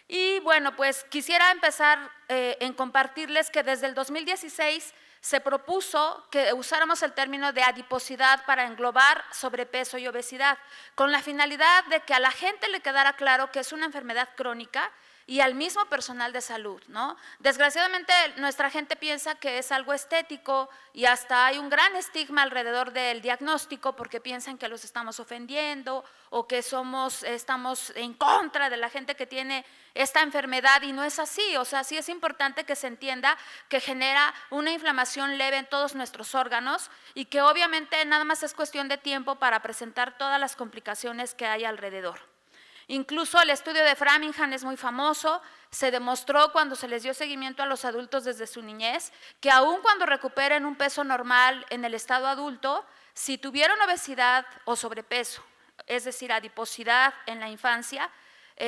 Y bueno, pues quisiera empezar en compartirles que desde el 2016 se propuso que usáramos el término de adiposidad para englobar sobrepeso y obesidad, con la finalidad de que a la gente le quedara claro que es una enfermedad crónica y al mismo personal de salud, ¿no? Desgraciadamente nuestra gente piensa que es algo estético y hasta hay un gran estigma alrededor del diagnóstico porque piensan que los estamos ofendiendo o que estamos en contra de la gente que tiene esta enfermedad, y no es así. O sea, sí es importante que se entienda que genera una inflamación leve en todos nuestros órganos y que obviamente nada más es cuestión de tiempo para presentar todas las complicaciones que hay alrededor. Incluso el estudio de Framingham es muy famoso. Se demostró cuando se les dio seguimiento a los adultos desde su niñez que aun cuando recuperen un peso normal en el estado adulto, si tuvieron obesidad o sobrepeso, es decir, adiposidad en la infancia,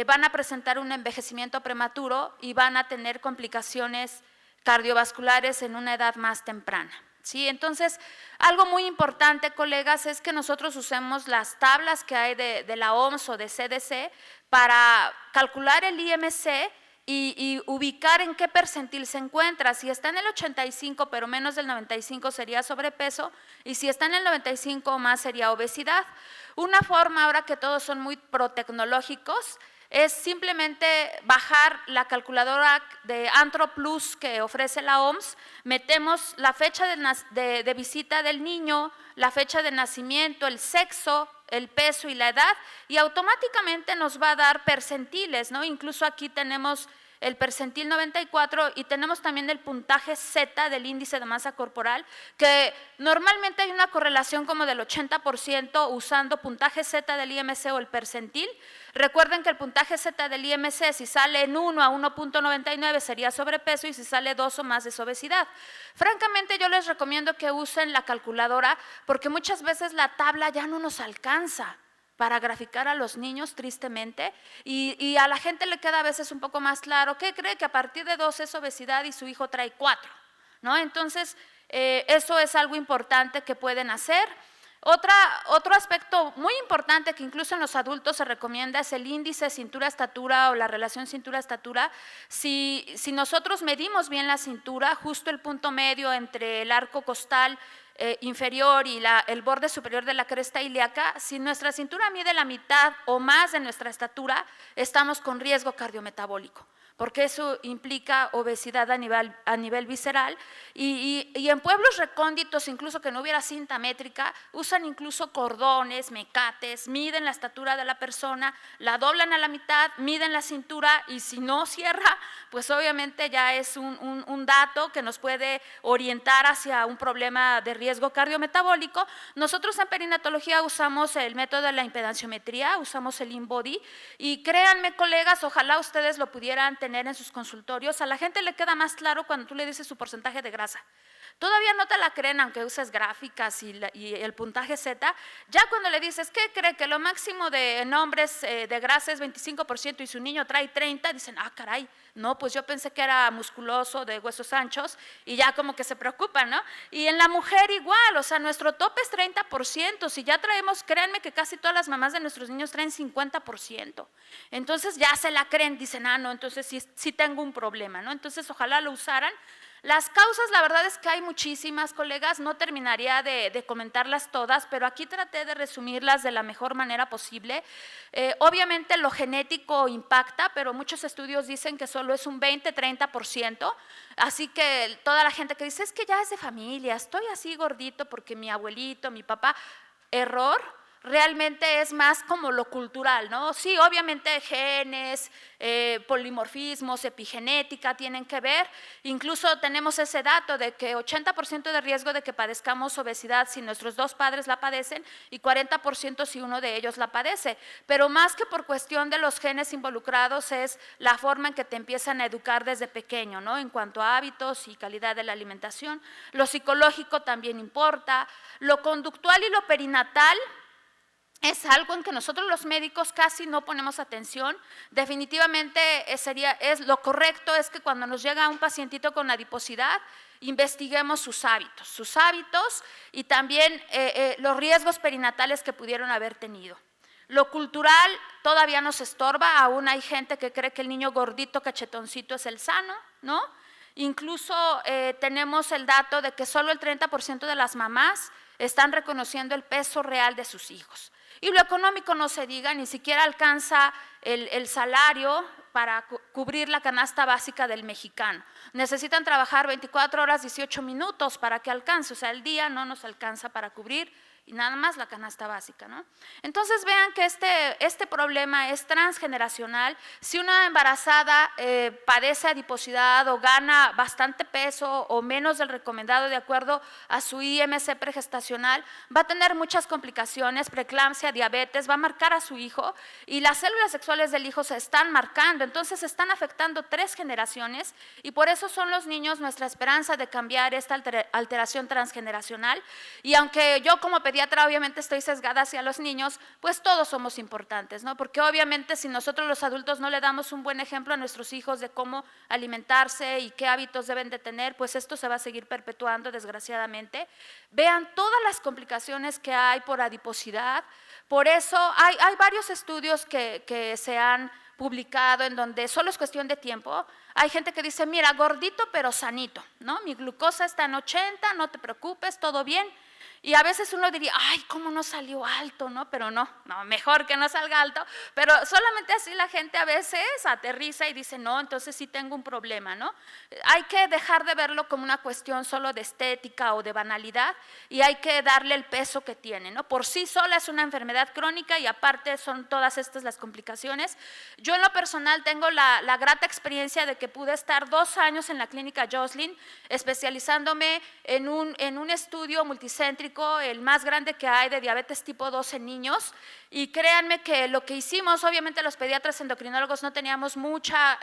van a presentar un envejecimiento prematuro y van a tener complicaciones cardiovasculares en una edad más temprana. ¿Sí? Entonces, algo muy importante, colegas, es que nosotros usemos las tablas que hay de la OMS o de CDC para calcular el IMC y ubicar en qué percentil se encuentra. Si está en el 85 pero menos del 95 sería sobrepeso, y si está en el 95 o más sería obesidad. Una forma, ahora que todos son muy protecnológicos, es simplemente bajar la calculadora de AnthroPlus que ofrece la OMS, metemos la fecha de visita del niño, la fecha de nacimiento, el sexo, el peso y la edad, y automáticamente nos va a dar percentiles, ¿no? Incluso aquí tenemos el percentil 94 y tenemos también el puntaje Z del índice de masa corporal, que normalmente hay una correlación como del 80% usando puntaje Z del IMC o el percentil. Recuerden que el puntaje Z del IMC, si sale en 1 a 1.99 sería sobrepeso, y si sale 2 o más es obesidad. Francamente yo les recomiendo que usen la calculadora porque muchas veces la tabla ya no nos alcanza para graficar a los niños, tristemente, y a la gente le queda a veces un poco más claro. ¿Qué cree? Que a partir de 2 es obesidad y su hijo trae 4, ¿no? Entonces, eso es algo importante que pueden hacer. Otro aspecto muy importante que incluso en los adultos se recomienda es el índice cintura-estatura o la relación cintura-estatura. Si nosotros medimos bien la cintura, justo el punto medio entre el arco costal inferior y el borde superior de la cresta ilíaca, si nuestra cintura mide la mitad o más de nuestra estatura, estamos con riesgo cardiometabólico, porque eso implica obesidad a nivel visceral, y en pueblos recónditos, incluso que no hubiera cinta métrica, usan incluso cordones, mecates, miden la estatura de la persona, la doblan a la mitad, miden la cintura, y si no cierra, pues obviamente ya es un dato que nos puede orientar hacia un problema de riesgo cardiometabólico. Nosotros en perinatología usamos el método de la impedanciometría, usamos el InBody, y créanme, colegas, ojalá ustedes lo pudieran tener en sus consultorios. A la gente le queda más claro cuando tú le dices su porcentaje de grasa. Todavía no te la creen aunque uses gráficas y el puntaje Z. Ya cuando le dices, ¿qué cree? Que lo máximo en hombres de grasa es 25% y su niño trae 30, dicen, ah, caray, no, pues yo pensé que era musculoso, de huesos anchos, y ya como que se preocupan, ¿no? Y en la mujer igual, o sea, nuestro tope es 30%, si ya traemos, créanme que casi todas las mamás de nuestros niños traen 50%. Entonces ya se la creen, dicen, ah, no, entonces sí tengo un problema, ¿no? Entonces ojalá lo usaran. Las causas, la verdad es que hay muchísimas, colegas, no terminaría de comentarlas todas, pero aquí traté de resumirlas de la mejor manera posible. Obviamente lo genético impacta, pero muchos estudios dicen que solo es un 20-30%, así que toda la gente que dice, es que ya es de familia, estoy así gordito porque mi abuelito, mi papá, error. Realmente es más como lo cultural, ¿no? Sí, obviamente genes, polimorfismos, epigenética tienen que ver. Incluso tenemos ese dato de que 80% de riesgo de que padezcamos obesidad si nuestros dos padres la padecen, y 40% si uno de ellos la padece. Pero más que por cuestión de los genes involucrados es la forma en que te empiezan a educar desde pequeño, ¿no? En cuanto a hábitos y calidad de la alimentación. Lo psicológico también importa. Lo conductual y lo perinatal es algo en que nosotros los médicos casi no ponemos atención. Definitivamente lo correcto es que cuando nos llega un pacientito con adiposidad, investiguemos sus hábitos y también los riesgos perinatales que pudieron haber tenido. Lo cultural todavía nos estorba, aún hay gente que cree que el niño gordito, cachetoncito es el sano, ¿no? Incluso tenemos el dato de que solo el 30% de las mamás están reconociendo el peso real de sus hijos. Y lo económico no se diga, ni siquiera alcanza el salario para cubrir la canasta básica del mexicano. Necesitan trabajar 24 horas, 18 minutos para que alcance, o sea, el día no nos alcanza para cubrir y nada más la canasta básica, ¿no? Entonces vean que este problema es transgeneracional. Si una embarazada padece adiposidad o gana bastante peso o menos del recomendado de acuerdo a su IMC pregestacional, va a tener muchas complicaciones, preeclampsia, diabetes, va a marcar a su hijo y las células sexuales del hijo se están marcando, entonces se están afectando 3 generaciones y por eso son los niños nuestra esperanza de cambiar esta alteración transgeneracional. Y aunque yo como pediatra obviamente estoy sesgada hacia los niños, pues todos somos importantes, ¿no? Porque obviamente si nosotros los adultos no le damos un buen ejemplo a nuestros hijos de cómo alimentarse y qué hábitos deben de tener, pues esto se va a seguir perpetuando desgraciadamente. Vean todas las complicaciones que hay por adiposidad, por eso hay varios estudios que se han publicado en donde solo es cuestión de tiempo. Hay gente que dice, mira, gordito pero sanito, ¿no? Mi glucosa está en 80, no te preocupes, todo bien. Y a veces uno diría, ay, ¿cómo no salió alto? ¿No? Pero no, mejor que no salga alto. Pero solamente así la gente a veces aterriza y dice, no, entonces sí tengo un problema, ¿no? Hay que dejar de verlo como una cuestión solo de estética o de banalidad y hay que darle el peso que tiene, ¿no? Por sí sola es una enfermedad crónica y aparte son todas estas las complicaciones. Yo en lo personal tengo la grata experiencia de que pude estar 2 años en la clínica Joslin especializándome en un estudio multicéntrico, el más grande que hay de diabetes tipo 2 en niños, y créanme que lo que hicimos, obviamente los pediatras endocrinólogos no teníamos mucha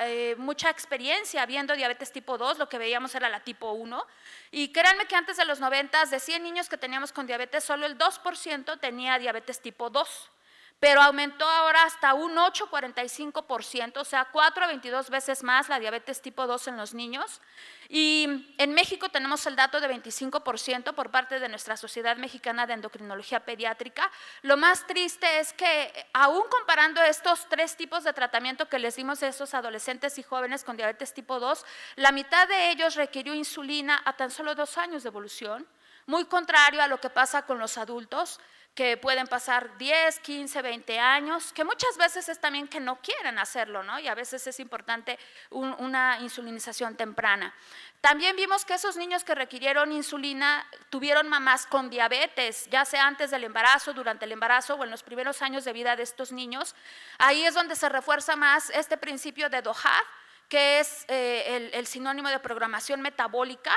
experiencia viendo diabetes tipo 2, lo que veíamos era la tipo 1, y créanme que antes de los 90, de 100 niños que teníamos con diabetes, solo el 2% tenía diabetes tipo 2. Pero aumentó ahora hasta un 8,45%, o sea, 4 a 22 veces más la diabetes tipo 2 en los niños. Y en México tenemos el dato de 25% por parte de nuestra Sociedad Mexicana de Endocrinología Pediátrica. Lo más triste es que aún comparando estos 3 tipos de tratamiento que les dimos a esos adolescentes y jóvenes con diabetes tipo 2, la mitad de ellos requirió insulina a tan solo 2 años de evolución, muy contrario a lo que pasa con los adultos, que pueden pasar 10, 15, 20 años, que muchas veces es también que no quieren hacerlo, ¿no? Y a veces es importante una insulinización temprana. También vimos que esos niños que requirieron insulina tuvieron mamás con diabetes, ya sea antes del embarazo, durante el embarazo o en los primeros años de vida de estos niños. Ahí es donde se refuerza más este principio de DOHAD, que es el sinónimo de programación metabólica.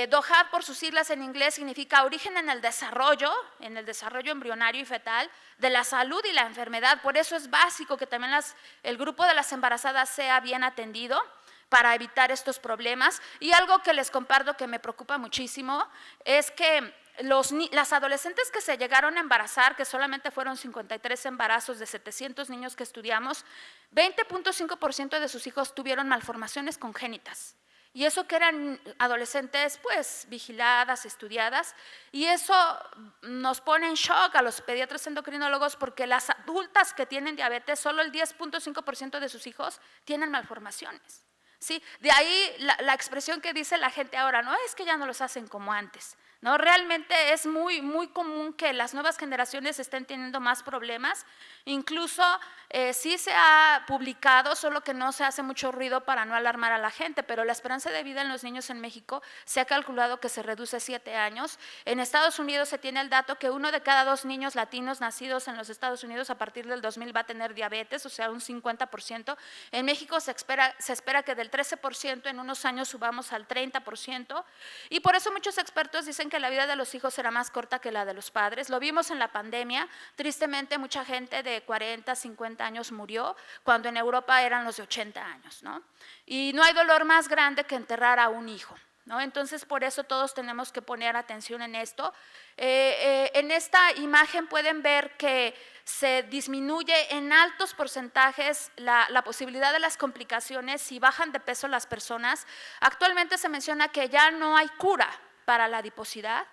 DOHAD por sus siglas en inglés significa origen en el desarrollo embrionario y fetal de la salud y la enfermedad. Por eso es básico que también el grupo de las embarazadas sea bien atendido para evitar estos problemas. Y algo que les comparto que me preocupa muchísimo es que las adolescentes que se llegaron a embarazar, que solamente fueron 53 embarazos de 700 niños que estudiamos, 20,5% de sus hijos tuvieron malformaciones congénitas. Y eso que eran adolescentes pues vigiladas, estudiadas, y eso nos pone en shock a los pediatras endocrinólogos porque las adultas que tienen diabetes, solo el 10,5% de sus hijos tienen malformaciones. ¿Sí? De ahí la expresión que dice la gente ahora, no es que ya no los hacen como antes, ¿no? Realmente es muy, muy común que las nuevas generaciones estén teniendo más problemas, incluso sí se ha publicado, solo que no se hace mucho ruido para no alarmar a la gente, pero la esperanza de vida en los niños en México se ha calculado que se reduce a 7 años. En Estados Unidos se tiene el dato que 1 de cada 2 niños latinos nacidos en los Estados Unidos a partir del 2000 va a tener diabetes, o sea, un 50%. En México se espera que del 13% en unos años subamos al 30%, y por eso muchos expertos dicen que la vida de los hijos será más corta que la de los padres. Lo vimos en la pandemia, tristemente mucha gente de 40, 50 años murió, cuando en Europa eran los de 80 años, ¿no? Y no hay dolor más grande que enterrar a un hijo, ¿no? Entonces por eso todos tenemos que poner atención en esto. En esta imagen pueden ver que se disminuye en altos porcentajes la posibilidad de las complicaciones si bajan de peso las personas. Actualmente se menciona que ya no hay cura para la adiposidad,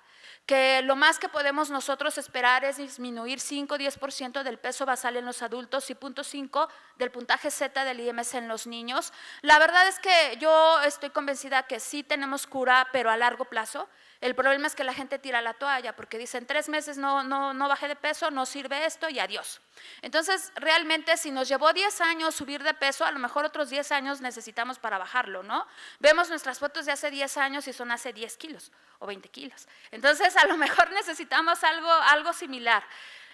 que lo más que podemos nosotros esperar es disminuir 5-10% del peso basal en los adultos y 0.5 del puntaje Z del IMC en los niños. La verdad es que yo estoy convencida que sí tenemos cura, pero a largo plazo. El problema es que la gente tira la toalla porque dicen 3 meses no bajé de peso, no sirve esto y adiós. Entonces, realmente si nos llevó 10 años subir de peso, a lo mejor otros 10 años necesitamos para bajarlo, ¿no? Vemos nuestras fotos de hace 10 años y son hace 10 kilos o 20 kilos. Entonces, a lo mejor necesitamos algo similar.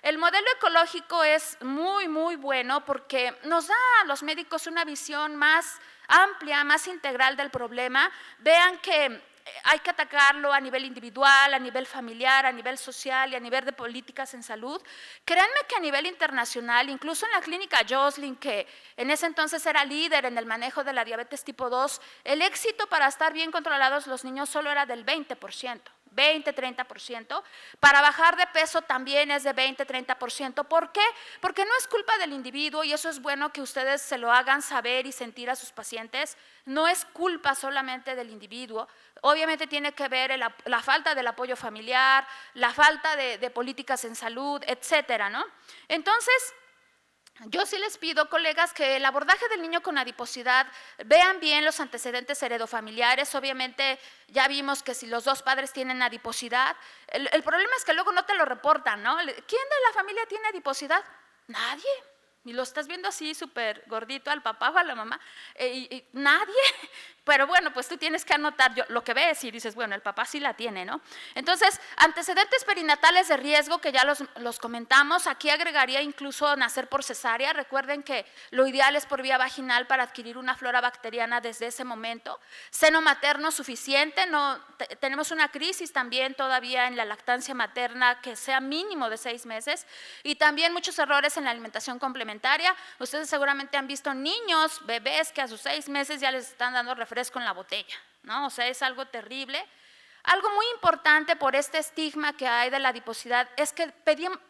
El modelo ecológico es muy, muy bueno porque nos da a los médicos una visión más amplia, más integral del problema. Vean que hay que atacarlo a nivel individual, a nivel familiar, a nivel social y a nivel de políticas en salud. Créanme que a nivel internacional, incluso en la clínica Joslin, que en ese entonces era líder en el manejo de la diabetes tipo 2, el éxito para estar bien controlados los niños solo era del 20%. 20-30%, para bajar de peso también es de 20-30%. ¿Por qué? Porque no es culpa del individuo y eso es bueno que ustedes se lo hagan saber y sentir a sus pacientes. No es culpa solamente del individuo, obviamente tiene que ver la falta del apoyo familiar, la falta de políticas en salud, etcétera, ¿no? Entonces, yo sí les pido, colegas, que el abordaje del niño con adiposidad, vean bien los antecedentes heredofamiliares. Obviamente ya vimos que si los dos padres tienen adiposidad, el problema es que luego no te lo reportan, ¿no? ¿Quién de la familia tiene adiposidad? Nadie. Y lo estás viendo así súper gordito al papá o a la mamá, y nadie. Pero bueno, pues tú tienes que anotar lo que ves y dices, bueno, el papá sí la tiene, ¿no? Entonces, antecedentes perinatales de riesgo que ya los comentamos, aquí agregaría incluso nacer por cesárea. Recuerden que lo ideal es por vía vaginal para adquirir una flora bacteriana desde ese momento. Seno materno suficiente, tenemos una crisis también todavía en la lactancia materna que sea mínimo de 6 meses y también muchos errores en la alimentación complementaria. Ustedes seguramente han visto niños, bebés que a sus 6 meses ya les están dando refresco en la botella, ¿no? O sea, es algo terrible. Algo muy importante por este estigma que hay de la adiposidad es que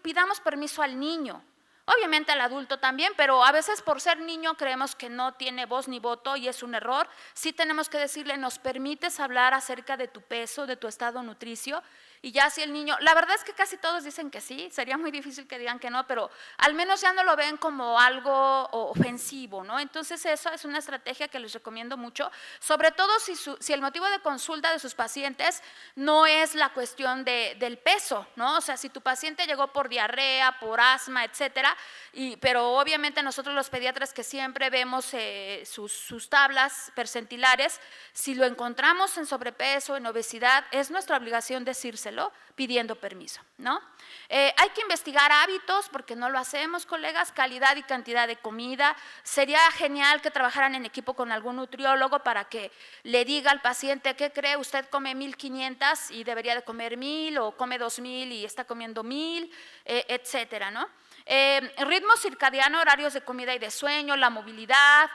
pidamos permiso al niño, obviamente al adulto también, pero a veces por ser niño creemos que no tiene voz ni voto y es un error. Sí tenemos que decirle, ¿nos permites hablar acerca de tu peso, de tu estado nutricio? Y ya si el niño, la verdad es que casi todos dicen que sí, sería muy difícil que digan que no, pero al menos ya no lo ven como algo ofensivo, ¿no? Entonces eso es una estrategia que les recomiendo mucho, sobre todo si el motivo de consulta de sus pacientes no es la cuestión del peso, ¿no? O sea, si tu paciente llegó por diarrea, por asma, etcétera, pero obviamente nosotros los pediatras que siempre vemos sus tablas percentilares, si lo encontramos en sobrepeso, en obesidad, es nuestra obligación decírselo pidiendo permiso, ¿no? Hay que investigar hábitos porque no lo hacemos, colegas, calidad y cantidad de comida. Sería genial que trabajaran en equipo con algún nutriólogo para que le diga al paciente, ¿qué cree? Usted come 1500 y debería de comer 1000 o come 2000 y está comiendo 1000, etcétera, ¿no? Ritmo circadiano, horarios de comida y de sueño, la movilidad,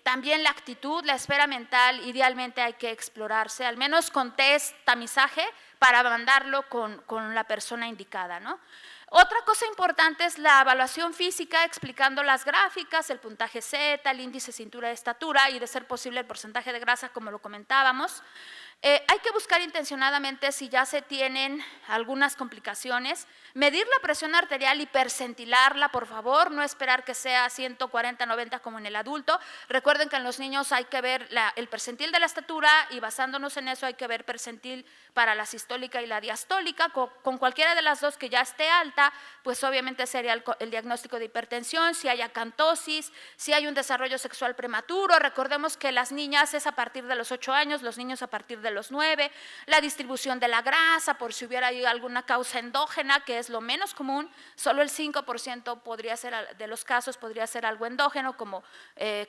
también la actitud, la esfera mental, idealmente hay que explorarse, al menos con test, tamizaje, para mandarlo con la persona indicada, ¿no? Otra cosa importante es la evaluación física, explicando las gráficas, el puntaje Z, el índice cintura de estatura y de ser posible el porcentaje de grasa, como lo comentábamos. Hay que buscar intencionadamente si ya se tienen algunas complicaciones, medir la presión arterial y percentilarla, por favor, no esperar que sea 140-90 como en el adulto. Recuerden que en los niños hay que ver el percentil de la estatura y basándonos en eso hay que ver percentil para la sistólica y la diastólica. Con cualquiera de las dos que ya esté alta, pues obviamente sería el diagnóstico de hipertensión, si hay acantosis, si hay un desarrollo sexual prematuro. Recordemos que las niñas es a partir de los 8 años, los niños a partir de los 9, la distribución de la grasa, por si hubiera ahí alguna causa endógena, que es lo menos común, solo el 5% podría ser, de los casos podría ser algo endógeno, como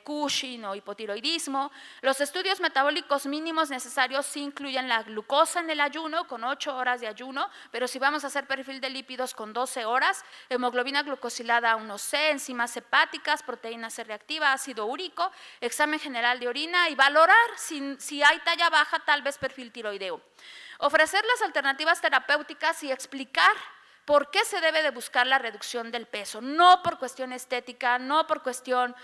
Cushing o hipotiroidismo. Los estudios metabólicos mínimos necesarios sí incluyen la glucosa en el ayuno, con 8 horas de ayuno, pero si vamos a hacer perfil de lípidos con 12 horas, hemoglobina glucosilada 1C, enzimas hepáticas, proteína C reactiva, ácido úrico, examen general de orina y valorar si hay talla baja, tal vez perfil tiroideo. Ofrecer las alternativas terapéuticas y explicar por qué se debe de buscar la reducción del peso, no por cuestión estética, no por cuestión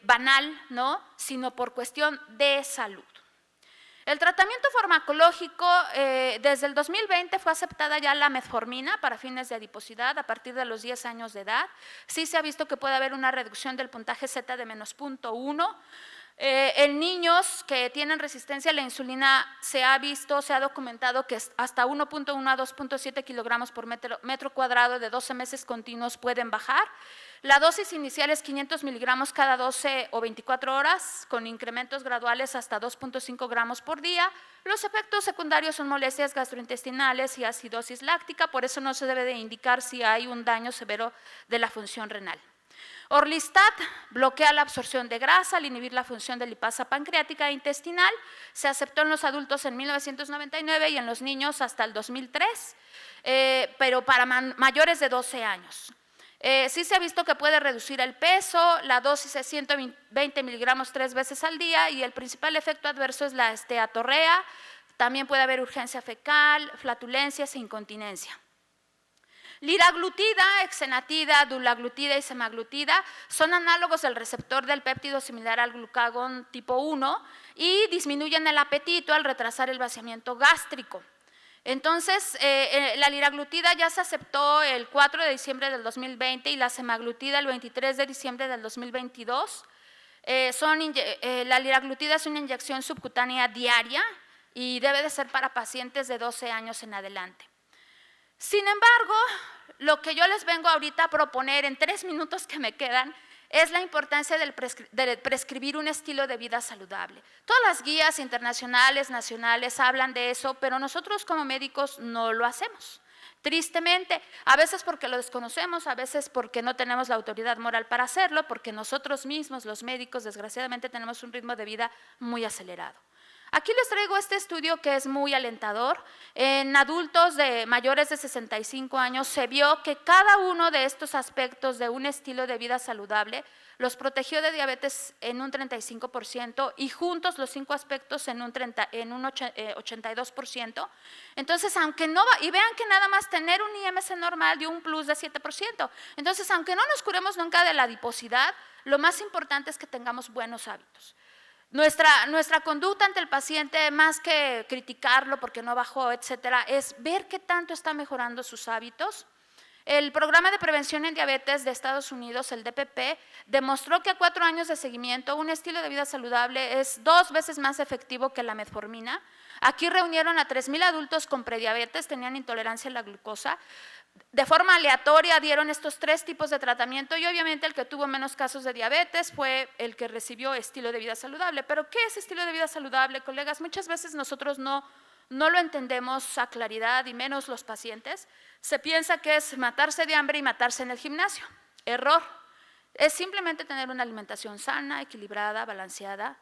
banal, ¿no? Sino por cuestión de salud. El tratamiento farmacológico, desde el 2020 fue aceptada ya la metformina para fines de adiposidad a partir de los 10 años de edad. Sí se ha visto que puede haber una reducción del puntaje Z de menos 0.1. En niños que tienen resistencia a la insulina se ha documentado que hasta 1.1 a 2.7 kilogramos por metro cuadrado de 12 meses continuos pueden bajar. La dosis inicial es 500 miligramos cada 12 o 24 horas, con incrementos graduales hasta 2.5 gramos por día. Los efectos secundarios son molestias gastrointestinales y acidosis láctica, por eso no se debe de indicar si hay un daño severo de la función renal. Orlistat bloquea la absorción de grasa al inhibir la función de lipasa pancreática e intestinal. Se aceptó en los adultos en 1999 y en los niños hasta el 2003, pero para mayores de 12 años. Sí se ha visto que puede reducir el peso, la dosis es 120 miligramos 3 veces al día y el principal efecto adverso es la esteatorrea. También puede haber urgencia fecal, flatulencias e incontinencia. Liraglutida, exenatida, dulaglutida y semaglutida son análogos del receptor del péptido similar al glucagón tipo 1 y disminuyen el apetito al retrasar el vaciamiento gástrico. Entonces, la liraglutida ya se aceptó el 4 de diciembre del 2020 y la semaglutida el 23 de diciembre del 2022. La liraglutida es una inyección subcutánea diaria y debe de ser para pacientes de 12 años en adelante. Sin embargo, lo que yo les vengo ahorita a proponer en 3 minutos que me quedan es la importancia de prescribir un estilo de vida saludable. Todas las guías internacionales, nacionales hablan de eso, pero nosotros como médicos no lo hacemos. Tristemente, a veces porque lo desconocemos, a veces porque no tenemos la autoridad moral para hacerlo, porque nosotros mismos, los médicos, desgraciadamente tenemos un ritmo de vida muy acelerado. Aquí les traigo este estudio que es muy alentador. En adultos mayores de 65 años se vio que cada uno de estos aspectos de un estilo de vida saludable los protegió de diabetes en un 35% y juntos los 5 aspectos en un 82%. Entonces, aunque no, y vean que nada más tener un IMC normal dio un plus de 7%. Entonces, aunque no nos curemos nunca de la adiposidad, lo más importante es que tengamos buenos hábitos. Nuestra conducta ante el paciente, más que criticarlo porque no bajó, etcétera, es ver qué tanto está mejorando sus hábitos. El Programa de Prevención en Diabetes de Estados Unidos, el DPP, demostró que a 4 años de seguimiento un estilo de vida saludable es 2 veces más efectivo que la metformina. Aquí reunieron a 3,000 adultos con prediabetes, tenían intolerancia a la glucosa. De forma aleatoria dieron estos 3 tipos de tratamiento y obviamente el que tuvo menos casos de diabetes fue el que recibió estilo de vida saludable. ¿Pero qué es estilo de vida saludable, colegas? Muchas veces nosotros no lo entendemos a claridad y menos los pacientes. Se piensa que es matarse de hambre y matarse en el gimnasio. Error. Es simplemente tener una alimentación sana, equilibrada, balanceada.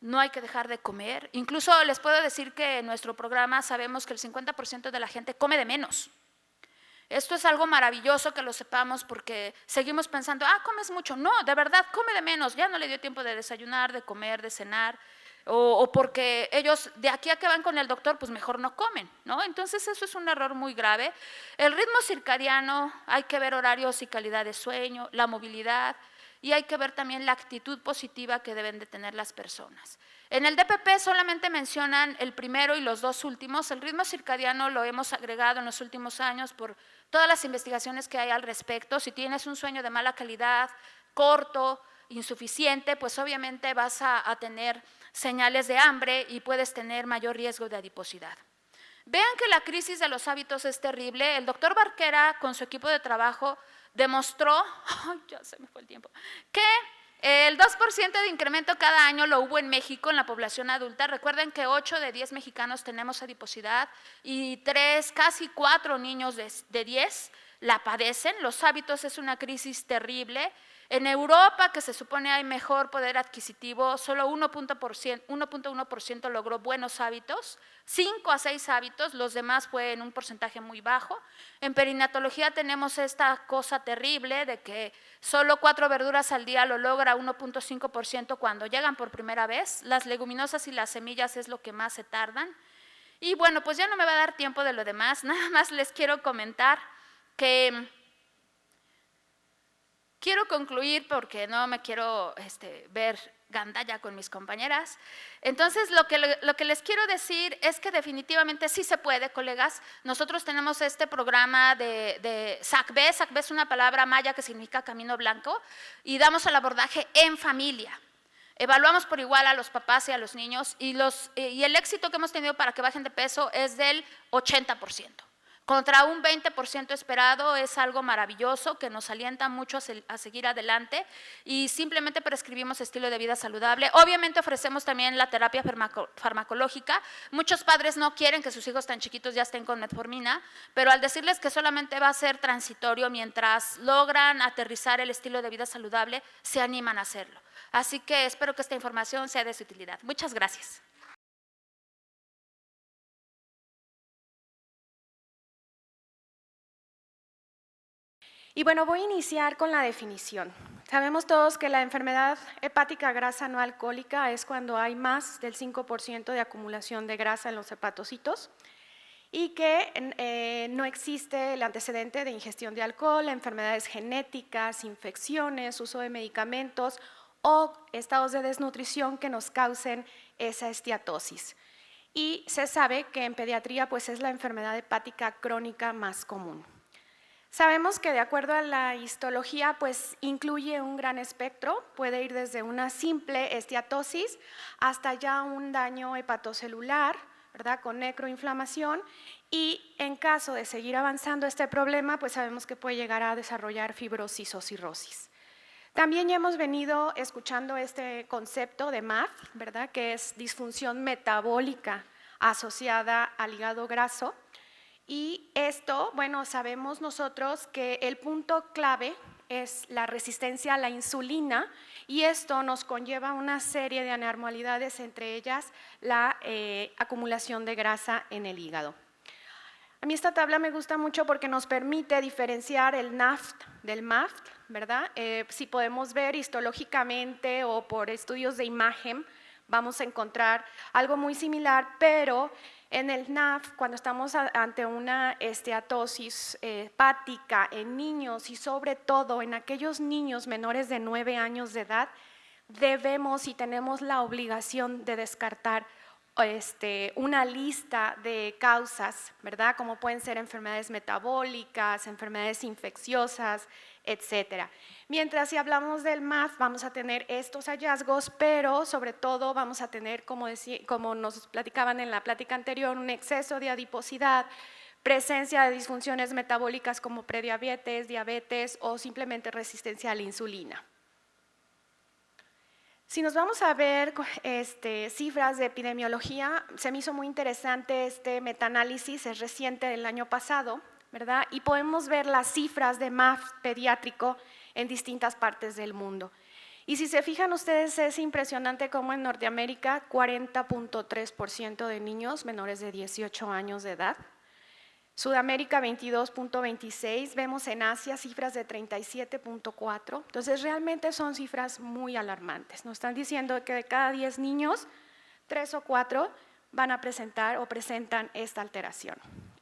No hay que dejar de comer. Incluso les puedo decir que en nuestro programa sabemos que el 50% de la gente come de menos. Esto es algo maravilloso que lo sepamos porque seguimos pensando, comes mucho. No, de verdad, come de menos. Ya no le dio tiempo de desayunar, de comer, de cenar. O porque ellos de aquí a que van con el doctor, pues mejor no comen, ¿no? Entonces eso es un error muy grave. El ritmo circadiano, hay que ver horarios y calidad de sueño, la movilidad y hay que ver también la actitud positiva que deben de tener las personas. En el DPP solamente mencionan el primero y los 2 últimos. El ritmo circadiano lo hemos agregado en los últimos años por todas las investigaciones que hay al respecto. Si tienes un sueño de mala calidad, corto, insuficiente, pues obviamente vas a tener señales de hambre y puedes tener mayor riesgo de adiposidad. Vean que la crisis de los hábitos es terrible. El doctor Barquera con su equipo de trabajo demostró, ya se me fue el tiempo, que el 2% de incremento cada año lo hubo en México en la población adulta. Recuerden que 8 de 10 mexicanos tenemos adiposidad y 3, casi 4 niños de 10 la padecen. Los hábitos es una crisis terrible. En Europa, que se supone hay mejor poder adquisitivo, solo 1.1% logró buenos hábitos, 5 a 6 hábitos, los demás fue en un porcentaje muy bajo. En perinatología tenemos esta cosa terrible de que solo 4 verduras al día lo logra 1.5% cuando llegan por primera vez. Las leguminosas y las semillas es lo que más se tardan. Y bueno, pues ya no me va a dar tiempo de lo demás, nada más les quiero comentar que quiero concluir porque no me quiero ver gandalla con mis compañeras. Entonces, lo que les quiero decir es que definitivamente sí se puede, colegas. Nosotros tenemos este programa de SACB. SACB es una palabra maya que significa camino blanco, y damos el abordaje en familia. Evaluamos por igual a los papás y a los niños, y el éxito que hemos tenido para que bajen de peso es del 80%. Contra un 20% esperado. Es algo maravilloso que nos alienta mucho a seguir adelante, y simplemente prescribimos estilo de vida saludable. Obviamente ofrecemos también la terapia farmacológica. Muchos padres no quieren que sus hijos tan chiquitos ya estén con metformina, pero al decirles que solamente va a ser transitorio mientras logran aterrizar el estilo de vida saludable, se animan a hacerlo. Así que espero que esta información sea de su utilidad. Muchas gracias. Y bueno, voy a iniciar con la definición. Sabemos todos que la enfermedad hepática grasa no alcohólica es cuando hay más del 5% de acumulación de grasa en los hepatocitos, y que no existe el antecedente de ingestión de alcohol, enfermedades genéticas, infecciones, uso de medicamentos o estados de desnutrición que nos causen esa esteatosis. Y se sabe que en pediatría pues es la enfermedad hepática crónica más común. Sabemos que de acuerdo a la histología pues incluye un gran espectro, puede ir desde una simple esteatosis hasta ya un daño hepatocelular, ¿verdad?, con necroinflamación, y en caso de seguir avanzando este problema pues sabemos que puede llegar a desarrollar fibrosis o cirrosis. También ya hemos venido escuchando este concepto de MAF, ¿verdad?, que es disfunción metabólica asociada al hígado graso. Y esto, bueno, sabemos nosotros que el punto clave es la resistencia a la insulina, y esto nos conlleva una serie de anormalidades, entre ellas la acumulación de grasa en el hígado. A mí esta tabla me gusta mucho porque nos permite diferenciar el NAFT del MAFT, ¿verdad? Si podemos ver histológicamente o por estudios de imagen, vamos a encontrar algo muy similar, pero en el NAFT, cuando estamos ante una esteatosis hepática en niños, y sobre todo en aquellos niños menores de 9 años de edad, debemos y tenemos la obligación de descartar una lista de causas, ¿verdad?, como pueden ser enfermedades metabólicas, enfermedades infecciosas, etcétera. Mientras si hablamos del MAF vamos a tener estos hallazgos, pero sobre todo vamos a tener, como nos platicaban en la plática anterior, un exceso de adiposidad, presencia de disfunciones metabólicas como prediabetes, diabetes o simplemente resistencia a la insulina. Si nos vamos a ver cifras de epidemiología, se me hizo muy interesante este metaanálisis, es reciente del año pasado, ¿verdad? Y podemos ver las cifras de MAF pediátrico en distintas partes del mundo. Y si se fijan ustedes, es impresionante cómo en Norteamérica 40.3% de niños menores de 18 años de edad, Sudamérica 22.26%, vemos en Asia cifras de 37.4%, entonces realmente son cifras muy alarmantes. Nos están diciendo que de cada 10 niños, 3 o 4 van a presentar o presentan esta alteración.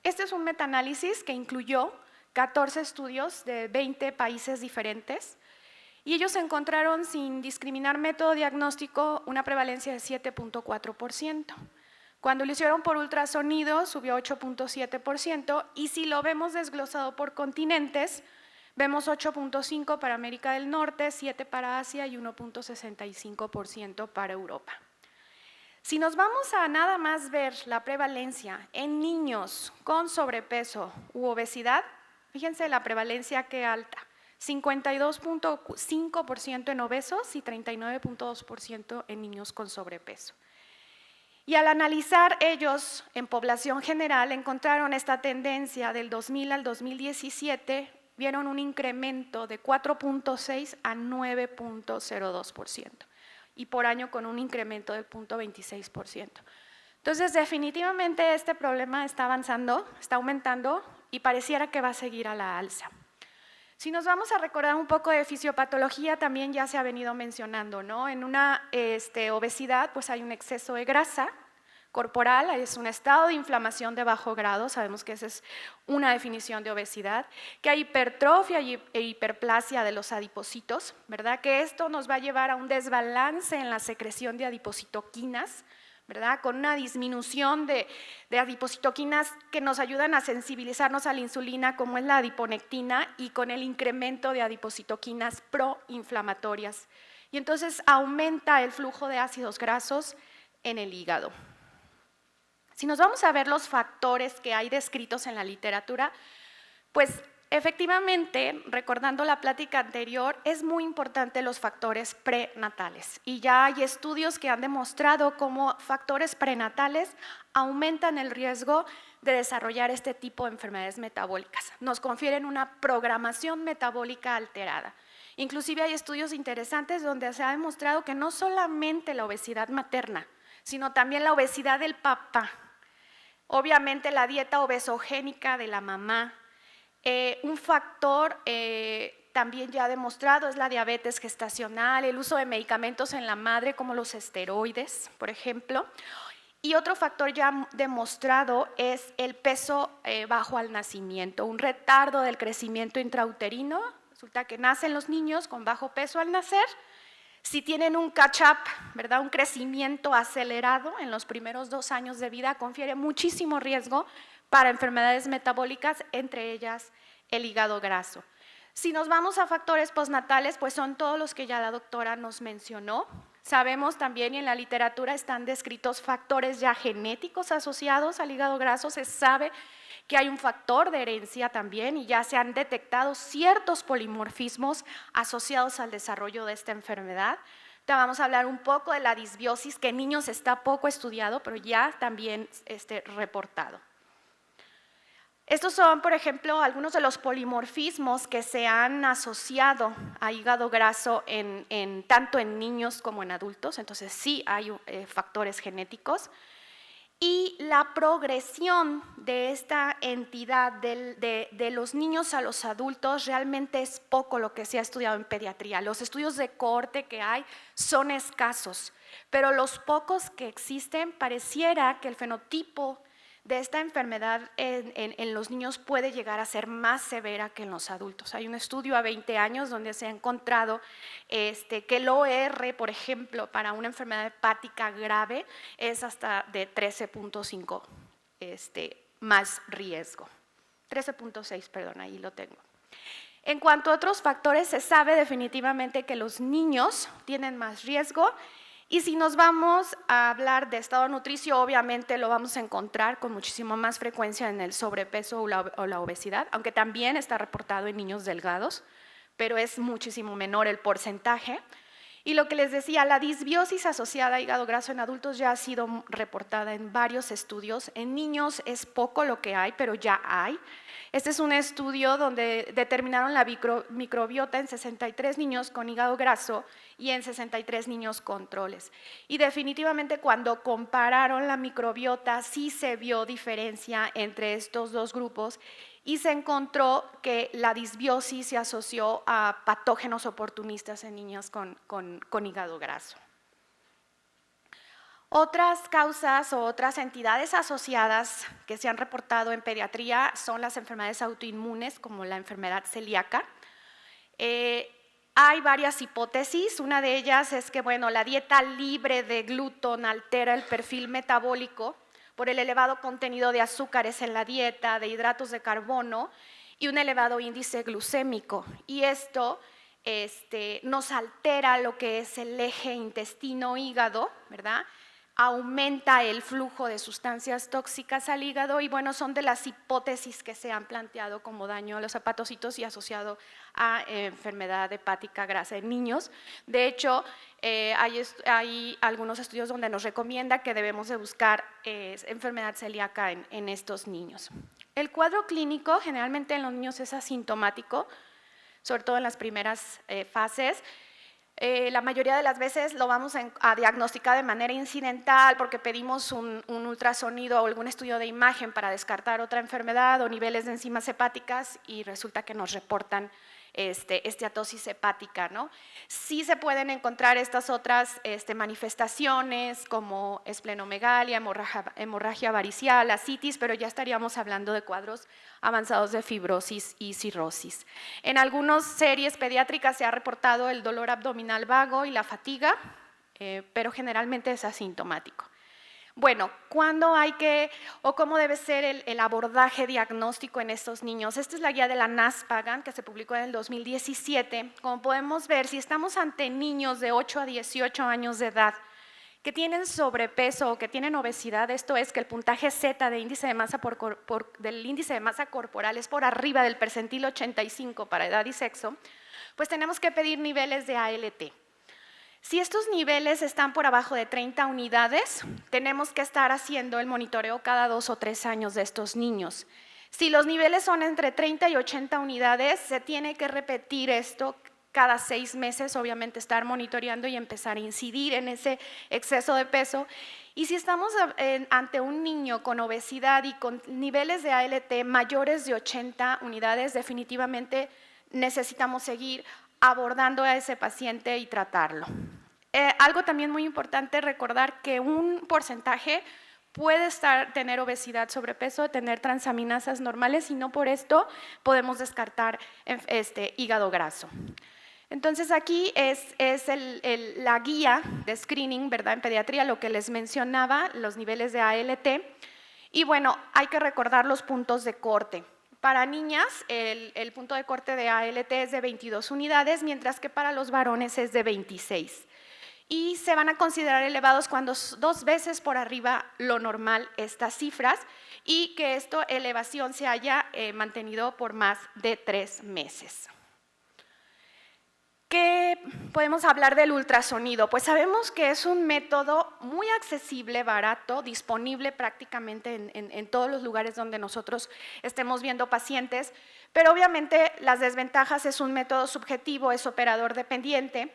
Este es un metaanálisis que incluyó 14 estudios de 20 países diferentes, y ellos encontraron, sin discriminar método diagnóstico, una prevalencia de 7.4%. Cuando lo hicieron por ultrasonido subió 8.7%, y si lo vemos desglosado por continentes, vemos 8.5% para América del Norte, 7% para Asia y 1.65% para Europa. Si nos vamos a nada más ver la prevalencia en niños con sobrepeso u obesidad, fíjense la prevalencia qué alta, 52.5% en obesos y 39.2% en niños con sobrepeso. Y al analizar ellos en población general, encontraron esta tendencia del 2000 al 2017, vieron un incremento de 4.6 a 9.02%, y por año con un incremento del 0.26%. Entonces, definitivamente este problema está avanzando, está aumentando, y pareciera que va a seguir a la alza. Si nos vamos a recordar un poco de fisiopatología, también ya se ha venido mencionando, ¿no? En una obesidad pues hay un exceso de grasa, corporal es un estado de inflamación de bajo grado, sabemos que esa es una definición de obesidad, que hay hipertrofia e hiperplasia de los adipocitos, ¿verdad? Que esto nos va a llevar a un desbalance en la secreción de adipocitoquinas, ¿verdad? Con una disminución de adipocitoquinas que nos ayudan a sensibilizarnos a la insulina, como es la adiponectina, y con el incremento de adipocitoquinas proinflamatorias. Y entonces aumenta el flujo de ácidos grasos en el hígado. Si nos vamos a ver los factores que hay descritos en la literatura, pues efectivamente, recordando la plática anterior, es muy importante los factores prenatales y ya hay estudios que han demostrado cómo factores prenatales aumentan el riesgo de desarrollar este tipo de enfermedades metabólicas. Nos confieren una programación metabólica alterada. Inclusive hay estudios interesantes donde se ha demostrado que no solamente la obesidad materna, sino también la obesidad del papá, obviamente la dieta obesogénica de la mamá. Un factor también ya demostrado es la diabetes gestacional, el uso de medicamentos en la madre como los esteroides, por ejemplo. Y otro factor ya demostrado es el peso bajo al nacimiento, un retardo del crecimiento intrauterino. Resulta que nacen los niños con bajo peso al nacer. Si tienen un catch-up, ¿verdad? Un crecimiento acelerado en los primeros 2 años de vida, confiere muchísimo riesgo para enfermedades metabólicas, entre ellas el hígado graso. Si nos vamos a factores postnatales, pues son todos los que ya la doctora nos mencionó. Sabemos también, y en la literatura están descritos factores ya genéticos asociados al hígado graso. Se sabe que hay un factor de herencia también y ya se han detectado ciertos polimorfismos asociados al desarrollo de esta enfermedad. Te vamos a hablar un poco de la disbiosis, que en niños está poco estudiado, pero ya también reportado. Estos son, por ejemplo, algunos de los polimorfismos que se han asociado a hígado graso tanto en niños como en adultos, entonces sí hay factores genéticos. Y la progresión de esta entidad de los niños a los adultos realmente es poco lo que se ha estudiado en pediatría. Los estudios de cohorte que hay son escasos, pero los pocos que existen pareciera que el fenotipo de esta enfermedad en los niños puede llegar a ser más severa que en los adultos. Hay un estudio a 20 años donde se ha encontrado que el OR, por ejemplo, para una enfermedad hepática grave es hasta de 13.5 más riesgo. 13.6, perdón, ahí lo tengo. En cuanto a otros factores, se sabe definitivamente que los niños tienen más riesgo. Y si nos vamos a hablar de estado nutricio, obviamente lo vamos a encontrar con muchísimo más frecuencia en el sobrepeso o la obesidad, aunque también está reportado en niños delgados, pero es muchísimo menor el porcentaje. Y lo que les decía, la disbiosis asociada a hígado graso en adultos ya ha sido reportada en varios estudios. En niños es poco lo que hay, pero ya hay. Este es un estudio donde determinaron la microbiota en 63 niños con hígado graso y en 63 niños controles. Y definitivamente cuando compararon la microbiota sí se vio diferencia entre estos dos grupos y se encontró que la disbiosis se asoció a patógenos oportunistas en niños con hígado graso. Otras causas o otras entidades asociadas que se han reportado en pediatría son las enfermedades autoinmunes, como la enfermedad celíaca. Hay varias hipótesis, una de ellas es que la dieta libre de gluten altera el perfil metabólico por el elevado contenido de azúcares en la dieta, de hidratos de carbono y un elevado índice glucémico. Y esto nos altera lo que es el eje intestino-hígado, ¿verdad? Aumenta el flujo de sustancias tóxicas al hígado y son de las hipótesis que se han planteado como daño a los hepatocitos y asociado a enfermedad hepática grasa en niños. De hecho, hay algunos estudios donde nos recomienda que debemos de buscar enfermedad celíaca en estos niños. El cuadro clínico generalmente en los niños es asintomático, sobre todo en las primeras fases. La mayoría de las veces lo vamos a diagnosticar de manera incidental porque pedimos un ultrasonido o algún estudio de imagen para descartar otra enfermedad o niveles de enzimas hepáticas y resulta que nos reportan esteatosis hepática, ¿no? Sí se pueden encontrar estas otras manifestaciones como esplenomegalia, hemorragia varicial, ascitis, pero ya estaríamos hablando de cuadros avanzados de fibrosis y cirrosis. En algunas series pediátricas se ha reportado el dolor abdominal vago y la fatiga, pero generalmente es asintomático. Bueno, ¿cuándo hay que o cómo debe ser el abordaje diagnóstico en estos niños? Esta es la guía de la NASPGHAN que se publicó en el 2017. Como podemos ver, si estamos ante niños de 8 a 18 años de edad que tienen sobrepeso o que tienen obesidad, esto es que el puntaje Z de índice de masa del índice de masa corporal es por arriba del percentil 85 para edad y sexo, pues tenemos que pedir niveles de ALT. Si estos niveles están por abajo de 30 unidades, tenemos que estar haciendo el monitoreo cada 2 o 3 años de estos niños. Si los niveles son entre 30 y 80 unidades, se tiene que repetir esto cada 6 meses, obviamente estar monitoreando y empezar a incidir en ese exceso de peso. Y si estamos ante un niño con obesidad y con niveles de ALT mayores de 80 unidades, definitivamente necesitamos seguir abordando a ese paciente y tratarlo. Algo también muy importante recordar que un porcentaje puede tener obesidad, sobrepeso, tener transaminasas normales y no por esto podemos descartar hígado graso. Entonces aquí es la guía de screening, ¿verdad? En pediatría, lo que les mencionaba, los niveles de ALT. Y bueno, hay que recordar los puntos de corte. Para niñas, el punto de corte de ALT es de 22 unidades, mientras que para los varones es de 26. Y se van a considerar elevados cuando 2 veces por arriba lo normal estas cifras y que esta elevación se haya mantenido por más de 3 meses. ¿Qué podemos hablar del ultrasonido? Pues sabemos que es un método muy accesible, barato, disponible prácticamente en todos los lugares donde nosotros estemos viendo pacientes, pero obviamente las desventajas es un método subjetivo, es operador dependiente.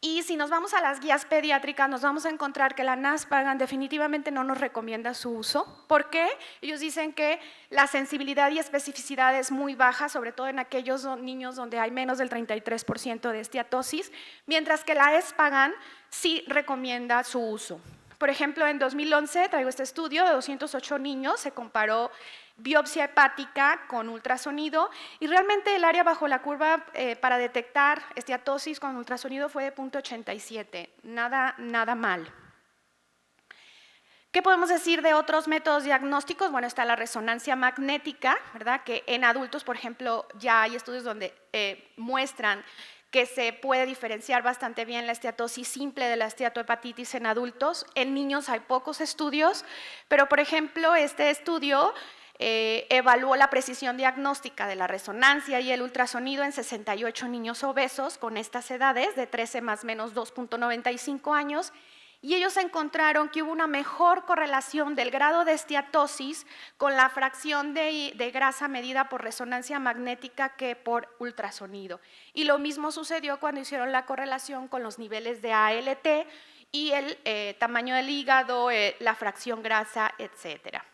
Y si nos vamos a las guías pediátricas, nos vamos a encontrar que la NASPGHAN definitivamente no nos recomienda su uso. ¿Por qué? Ellos dicen que la sensibilidad y especificidad es muy baja, sobre todo en aquellos niños donde hay menos del 33% de esteatosis, mientras que la SPGHAN sí recomienda su uso. Por ejemplo, en 2011 traigo este estudio de 208 niños, se comparó biopsia hepática con ultrasonido y realmente el área bajo la curva para detectar esteatosis con ultrasonido fue de 0.87, nada mal. ¿Qué podemos decir de otros métodos diagnósticos? Bueno, está la resonancia magnética, ¿verdad? Que en adultos, por ejemplo, ya hay estudios donde muestran que se puede diferenciar bastante bien la esteatosis simple de la esteatohepatitis en adultos. En niños hay pocos estudios, pero por ejemplo, este estudio evaluó la precisión diagnóstica de la resonancia y el ultrasonido en 68 niños obesos con estas edades de 13 más menos 2.95 años y ellos encontraron que hubo una mejor correlación del grado de esteatosis con la fracción de grasa medida por resonancia magnética que por ultrasonido. Y lo mismo sucedió cuando hicieron la correlación con los niveles de ALT y el tamaño del hígado, la fracción grasa, etcétera.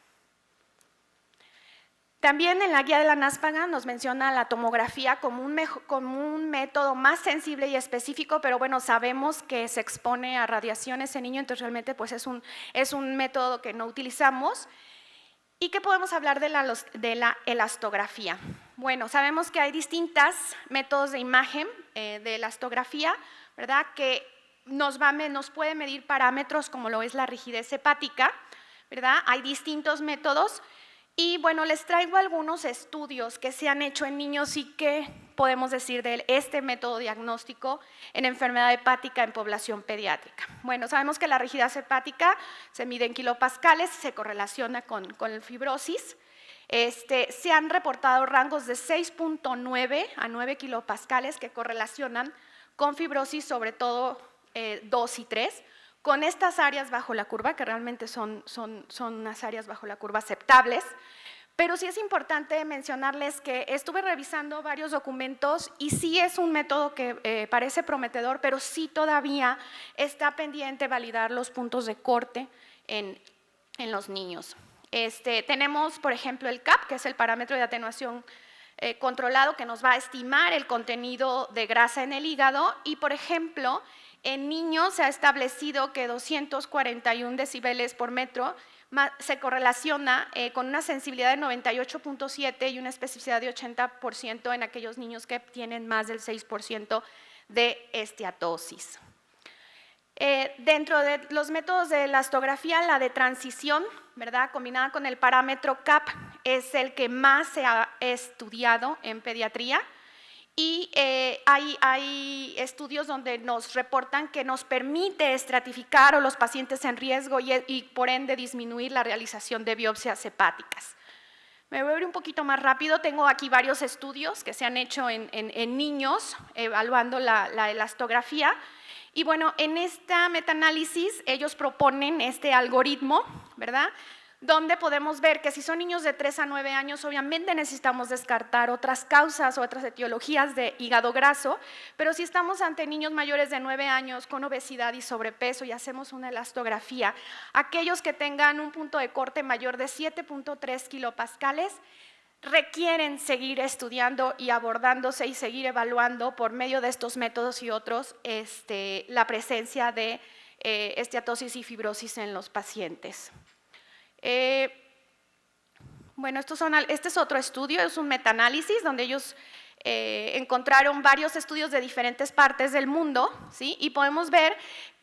También en la guía de la NASPGHAN nos menciona la tomografía como un método más sensible y específico, pero bueno, sabemos que se expone a radiaciones en niños, entonces realmente pues es un método que no utilizamos. ¿Y qué podemos hablar de la elastografía? Bueno, sabemos que hay distintos métodos de imagen de elastografía, ¿verdad? Que nos puede medir parámetros como lo es la rigidez hepática, ¿verdad? Hay distintos métodos. Y bueno, les traigo algunos estudios que se han hecho en niños y que podemos decir de este método diagnóstico en enfermedad hepática en población pediátrica. Bueno, sabemos que la rigidez hepática se mide en kilopascales y se correlaciona con fibrosis. Se han reportado rangos de 6.9 a 9 kilopascales que correlacionan con fibrosis, sobre todo 2 y 3. Con estas áreas bajo la curva, que realmente son unas áreas bajo la curva aceptables, pero sí es importante mencionarles que estuve revisando varios documentos y sí es un método que parece prometedor, pero sí todavía está pendiente validar los puntos de corte en los niños. Tenemos, por ejemplo, el CAP, que es el parámetro de atenuación controlado que nos va a estimar el contenido de grasa en el hígado y, por ejemplo, en niños se ha establecido que 241 decibeles por metro se correlaciona con una sensibilidad de 98.7 y una especificidad de 80% en aquellos niños que tienen más del 6% de esteatosis. Dentro de los métodos de elastografía, la de transición, ¿verdad?, combinada con el parámetro CAP, es el que más se ha estudiado en pediatría. Y hay estudios donde nos reportan que nos permite estratificar a los pacientes en riesgo y por ende disminuir la realización de biopsias hepáticas. Me voy a ir un poquito más rápido. Tengo aquí varios estudios que se han hecho en niños evaluando la elastografía. Y bueno, en esta metaanálisis ellos proponen este algoritmo, ¿verdad?, donde podemos ver que si son niños de 3 a 9 años, obviamente necesitamos descartar otras causas o otras etiologías de hígado graso, pero si estamos ante niños mayores de 9 años con obesidad y sobrepeso y hacemos una elastografía, aquellos que tengan un punto de corte mayor de 7.3 kilopascales requieren seguir estudiando y abordándose y seguir evaluando por medio de estos métodos y otros la presencia de esteatosis y fibrosis en los pacientes. Bueno, este es otro estudio, es un metaanálisis donde ellos encontraron varios estudios de diferentes partes del mundo, ¿sí? Y podemos ver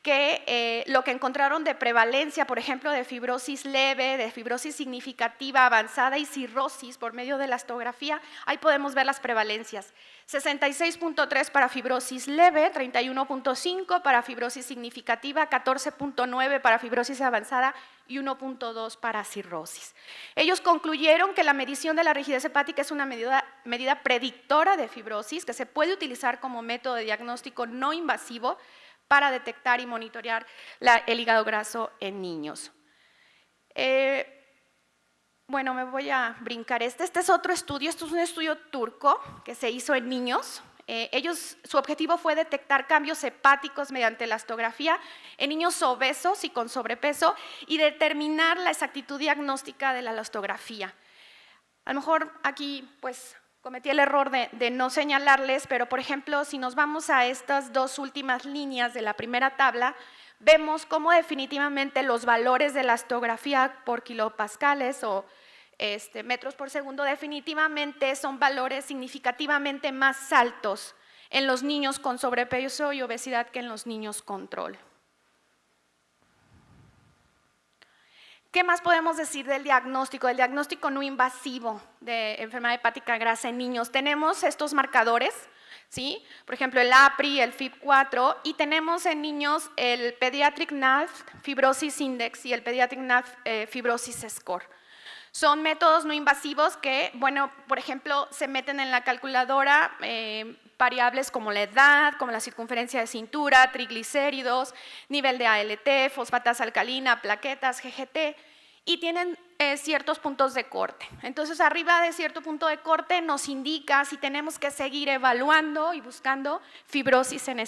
que lo que encontraron de prevalencia, por ejemplo, de fibrosis leve, de fibrosis significativa, avanzada y cirrosis por medio de elastografía, ahí podemos ver las prevalencias. 66.3 para fibrosis leve, 31.5 para fibrosis significativa, 14.9 para fibrosis avanzada y 1.2 para cirrosis. Ellos concluyeron que la medición de la rigidez hepática es una medida predictora de fibrosis que se puede utilizar como método de diagnóstico no invasivo para detectar y monitorear el hígado graso en niños. Bueno, me voy a brincar este es otro estudio, esto es un estudio turco que se hizo en niños. Su objetivo fue detectar cambios hepáticos mediante elastografía en niños obesos y con sobrepeso y determinar la exactitud diagnóstica de la elastografía. A lo mejor aquí pues cometí el error de no señalarles, pero por ejemplo, si nos vamos a estas dos últimas líneas de la primera tabla, vemos cómo definitivamente los valores de elastografía por kilopascales o metros por segundo definitivamente son valores significativamente más altos en los niños con sobrepeso y obesidad que en los niños control. ¿Qué más podemos decir del diagnóstico no invasivo de enfermedad hepática grasa en niños? Tenemos estos marcadores, ¿sí? Por ejemplo, el APRI, el FIB4, y tenemos en niños el Pediatric NAFLD Fibrosis Index y el Pediatric NAFLD Fibrosis Score. Son métodos no invasivos que, bueno, por ejemplo, se meten en la calculadora variables como la edad, como la circunferencia de cintura, triglicéridos, nivel de ALT, fosfatasa alcalina, plaquetas, GGT, y tienen ciertos puntos de corte. Entonces, arriba de cierto punto de corte nos indica si tenemos que seguir evaluando y buscando fibrosis en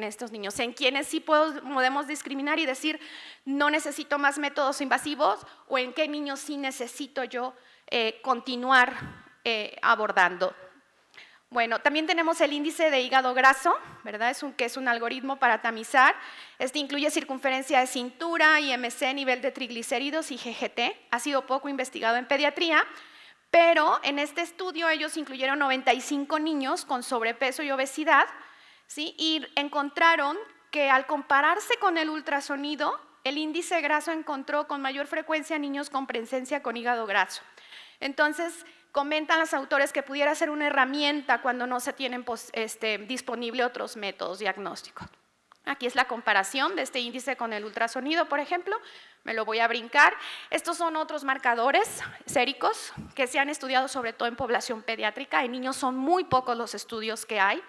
estos niños, en quienes sí podemos discriminar y decir no necesito más métodos invasivos o en qué niños sí necesito yo continuar abordando. Bueno, también tenemos el índice de hígado graso, ¿verdad? Que es un algoritmo para tamizar. Este incluye circunferencia de cintura, IMC, nivel de triglicéridos y GGT. Ha sido poco investigado en pediatría, pero en este estudio ellos incluyeron 95 niños con sobrepeso y obesidad, ¿sí? Y encontraron que al compararse con el ultrasonido, el índice graso encontró con mayor frecuencia niños con presencia con hígado graso. Entonces, comentan los autores que pudiera ser una herramienta cuando no se tienen disponible otros métodos diagnósticos. Aquí es la comparación de este índice con el ultrasonido, por ejemplo, me lo voy a brincar. Estos son otros marcadores séricos que se han estudiado sobre todo en población pediátrica. En niños son muy pocos los estudios que hay,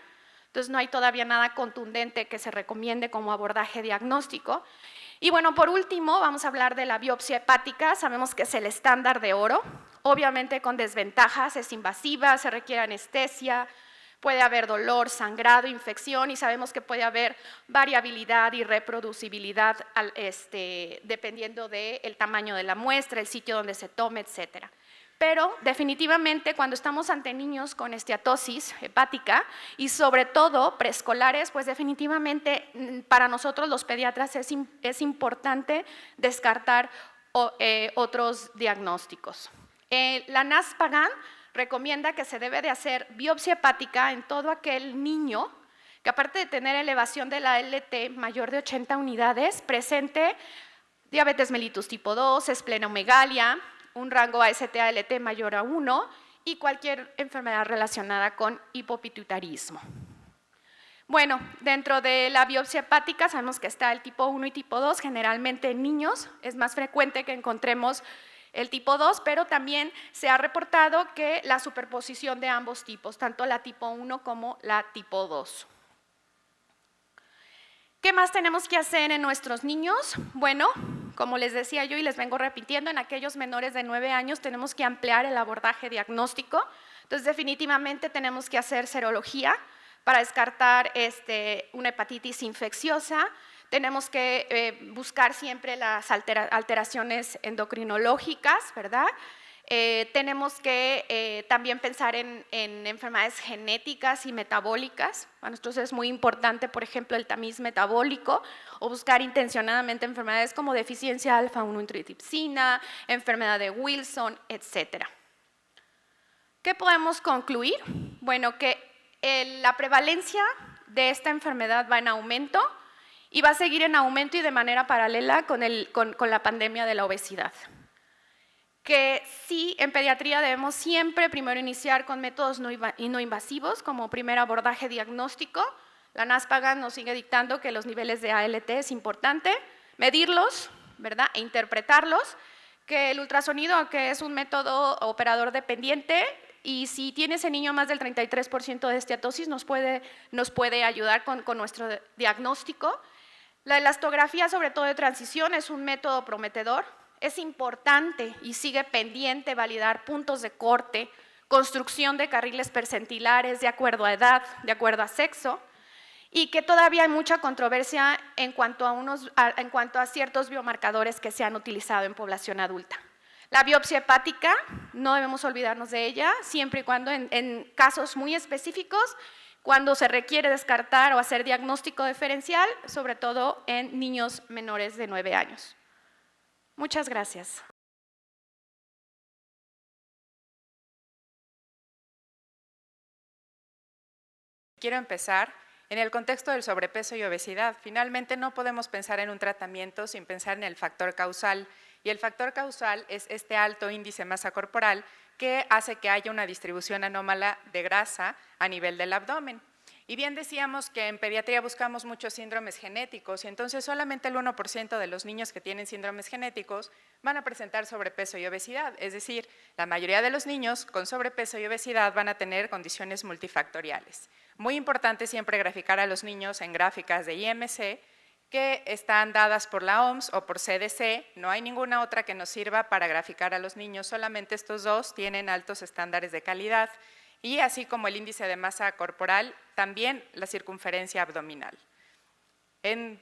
entonces no hay todavía nada contundente que se recomiende como abordaje diagnóstico. Y bueno, por último, vamos a hablar de la biopsia hepática. Sabemos que es el estándar de oro, obviamente con desventajas, es invasiva, se requiere anestesia, puede haber dolor, sangrado, infección y sabemos que puede haber variabilidad y reproducibilidad dependiendo del tamaño de la muestra, el sitio donde se tome, etcétera. Pero definitivamente cuando estamos ante niños con esteatosis hepática y sobre todo preescolares, pues definitivamente para nosotros los pediatras es importante descartar otros diagnósticos. La NASPGHAN recomienda que se debe de hacer biopsia hepática en todo aquel niño que aparte de tener elevación de la ALT mayor de 80 unidades, presente diabetes mellitus tipo 2, esplenomegalia, un rango AST-ALT mayor a 1 y cualquier enfermedad relacionada con hipopituitarismo. Bueno, dentro de la biopsia hepática sabemos que está el tipo 1 y tipo 2, generalmente en niños, es más frecuente que encontremos el tipo 2, pero también se ha reportado que la superposición de ambos tipos, tanto la tipo 1 como la tipo 2. ¿Qué más tenemos que hacer en nuestros niños? Bueno, como les decía yo y les vengo repitiendo, en aquellos menores de 9 años tenemos que ampliar el abordaje diagnóstico, entonces definitivamente tenemos que hacer serología para descartar una hepatitis infecciosa, tenemos que buscar siempre las alteraciones endocrinológicas, ¿verdad? Tenemos que también pensar en enfermedades genéticas y metabólicas. Para nosotros es muy importante, por ejemplo, el tamiz metabólico o buscar intencionadamente enfermedades como deficiencia alfa-1 antitripsina, enfermedad de Wilson, etc. ¿Qué podemos concluir? Bueno, que la prevalencia de esta enfermedad va en aumento y va a seguir en aumento y de manera paralela con la pandemia de la obesidad. Que sí, en pediatría debemos siempre primero iniciar con métodos no invasivos como primer abordaje diagnóstico. La NASPGHAN nos sigue dictando que los niveles de ALT es importante, medirlos, ¿verdad? E interpretarlos, que el ultrasonido, que es un método operador dependiente, y si tiene ese niño más del 33% de esteatosis, nos puede ayudar con nuestro diagnóstico. La elastografía, sobre todo de transición, es un método prometedor. Es importante y sigue pendiente validar puntos de corte, construcción de carriles percentilares de acuerdo a edad, de acuerdo a sexo, y que todavía hay mucha controversia en cuanto a ciertos biomarcadores que se han utilizado en población adulta. La biopsia hepática, no debemos olvidarnos de ella, siempre y cuando en casos muy específicos, cuando se requiere descartar o hacer diagnóstico diferencial, sobre todo en niños menores de 9 años. Muchas gracias. Quiero empezar en el contexto del sobrepeso y obesidad. Finalmente no podemos pensar en un tratamiento sin pensar en el factor causal, y el factor causal es este alto índice de masa corporal que hace que haya una distribución anómala de grasa a nivel del abdomen. Y bien decíamos que en pediatría buscamos muchos síndromes genéticos y entonces solamente el 1% de los niños que tienen síndromes genéticos van a presentar sobrepeso y obesidad, es decir, la mayoría de los niños con sobrepeso y obesidad van a tener condiciones multifactoriales. Muy importante siempre graficar a los niños en gráficas de IMC que están dadas por la OMS o por CDC, no hay ninguna otra que nos sirva para graficar a los niños, solamente estos dos tienen altos estándares de calidad y así como el índice de masa corporal, también la circunferencia abdominal.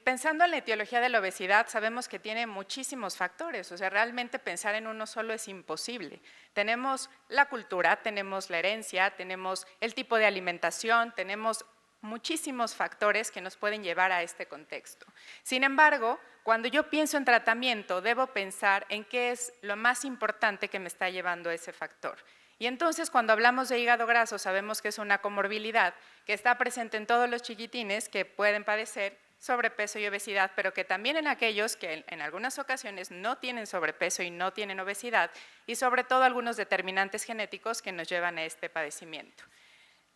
Pensando en la etiología de la obesidad, sabemos que tiene muchísimos factores, o sea, realmente pensar en uno solo es imposible. Tenemos la cultura, tenemos la herencia, tenemos el tipo de alimentación, tenemos muchísimos factores que nos pueden llevar a este contexto. Sin embargo, cuando yo pienso en tratamiento, debo pensar en qué es lo más importante que me está llevando a ese factor. Y entonces, cuando hablamos de hígado graso, sabemos que es una comorbilidad que está presente en todos los chiquitines que pueden padecer sobrepeso y obesidad, pero que también en aquellos que en algunas ocasiones no tienen sobrepeso y no tienen obesidad, y sobre todo algunos determinantes genéticos que nos llevan a este padecimiento.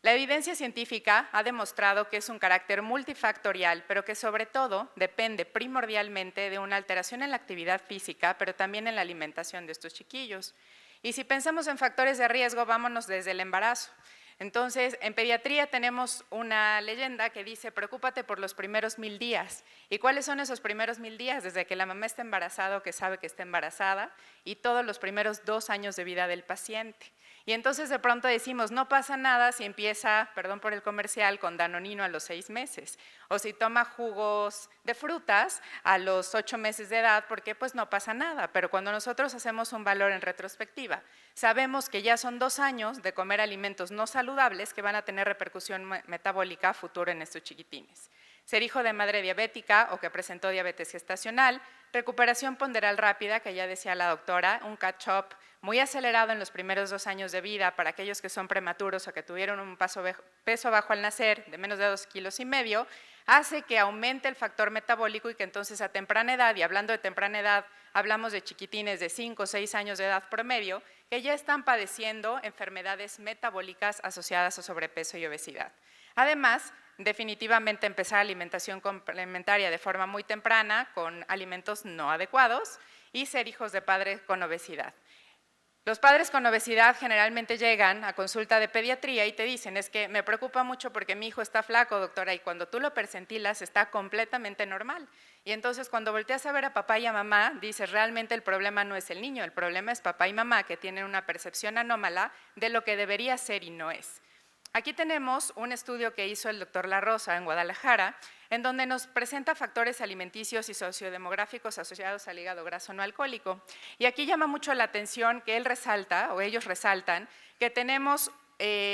La evidencia científica ha demostrado que es un carácter multifactorial, pero que sobre todo depende primordialmente de una alteración en la actividad física, pero también en la alimentación de estos chiquillos. Y si pensamos en factores de riesgo, vámonos desde el embarazo. Entonces, en pediatría tenemos una leyenda que dice, preocúpate por los primeros 1000 días. ¿Y cuáles son esos primeros 1000 días? Desde que la mamá está embarazada o que sabe que está embarazada y todos los primeros 2 años de vida del paciente. Y entonces de pronto decimos, no pasa nada si empieza, perdón por el comercial, con Danonino a los 6 meses, o si toma jugos de frutas a los 8 meses de edad, porque pues no pasa nada. Pero cuando nosotros hacemos un valor en retrospectiva, sabemos que ya son 2 años de comer alimentos no saludables que van a tener repercusión metabólica a futuro en estos chiquitines. Ser hijo de madre diabética o que presentó diabetes gestacional, recuperación ponderal rápida, que ya decía la doctora, un catch-up muy acelerado en los primeros 2 años de vida para aquellos que son prematuros o que tuvieron un peso bajo al nacer de menos de 2,5 kilos, hace que aumente el factor metabólico y que entonces a temprana edad, y hablando de temprana edad, hablamos de chiquitines de 5 o 6 años de edad promedio, que ya están padeciendo enfermedades metabólicas asociadas a sobrepeso y obesidad. Además, definitivamente empezar alimentación complementaria de forma muy temprana con alimentos no adecuados y ser hijos de padres con obesidad. Los padres con obesidad generalmente llegan a consulta de pediatría y te dicen, es que me preocupa mucho porque mi hijo está flaco, doctora, y cuando tú lo percentilas está completamente normal. Y entonces cuando volteas a ver a papá y a mamá, dices, realmente el problema no es el niño, el problema es papá y mamá que tienen una percepción anómala de lo que debería ser y no es. Aquí tenemos un estudio que hizo el doctor La Rosa en Guadalajara, en donde nos presenta factores alimenticios y sociodemográficos asociados al hígado graso no alcohólico. Y aquí llama mucho la atención que él resalta, o ellos resaltan, que tenemos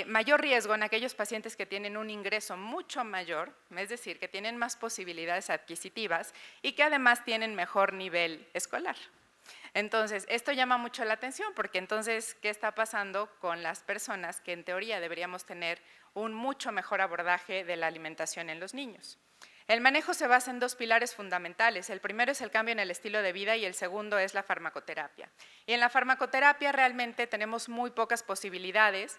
mayor riesgo en aquellos pacientes que tienen un ingreso mucho mayor, es decir, que tienen más posibilidades adquisitivas y que además tienen mejor nivel escolar. Entonces, esto llama mucho la atención porque entonces, ¿qué está pasando con las personas que en teoría deberíamos tener un mucho mejor abordaje de la alimentación en los niños? El manejo se basa en 2 pilares fundamentales. El primero es el cambio en el estilo de vida y el segundo es la farmacoterapia. Y en la farmacoterapia realmente tenemos muy pocas posibilidades,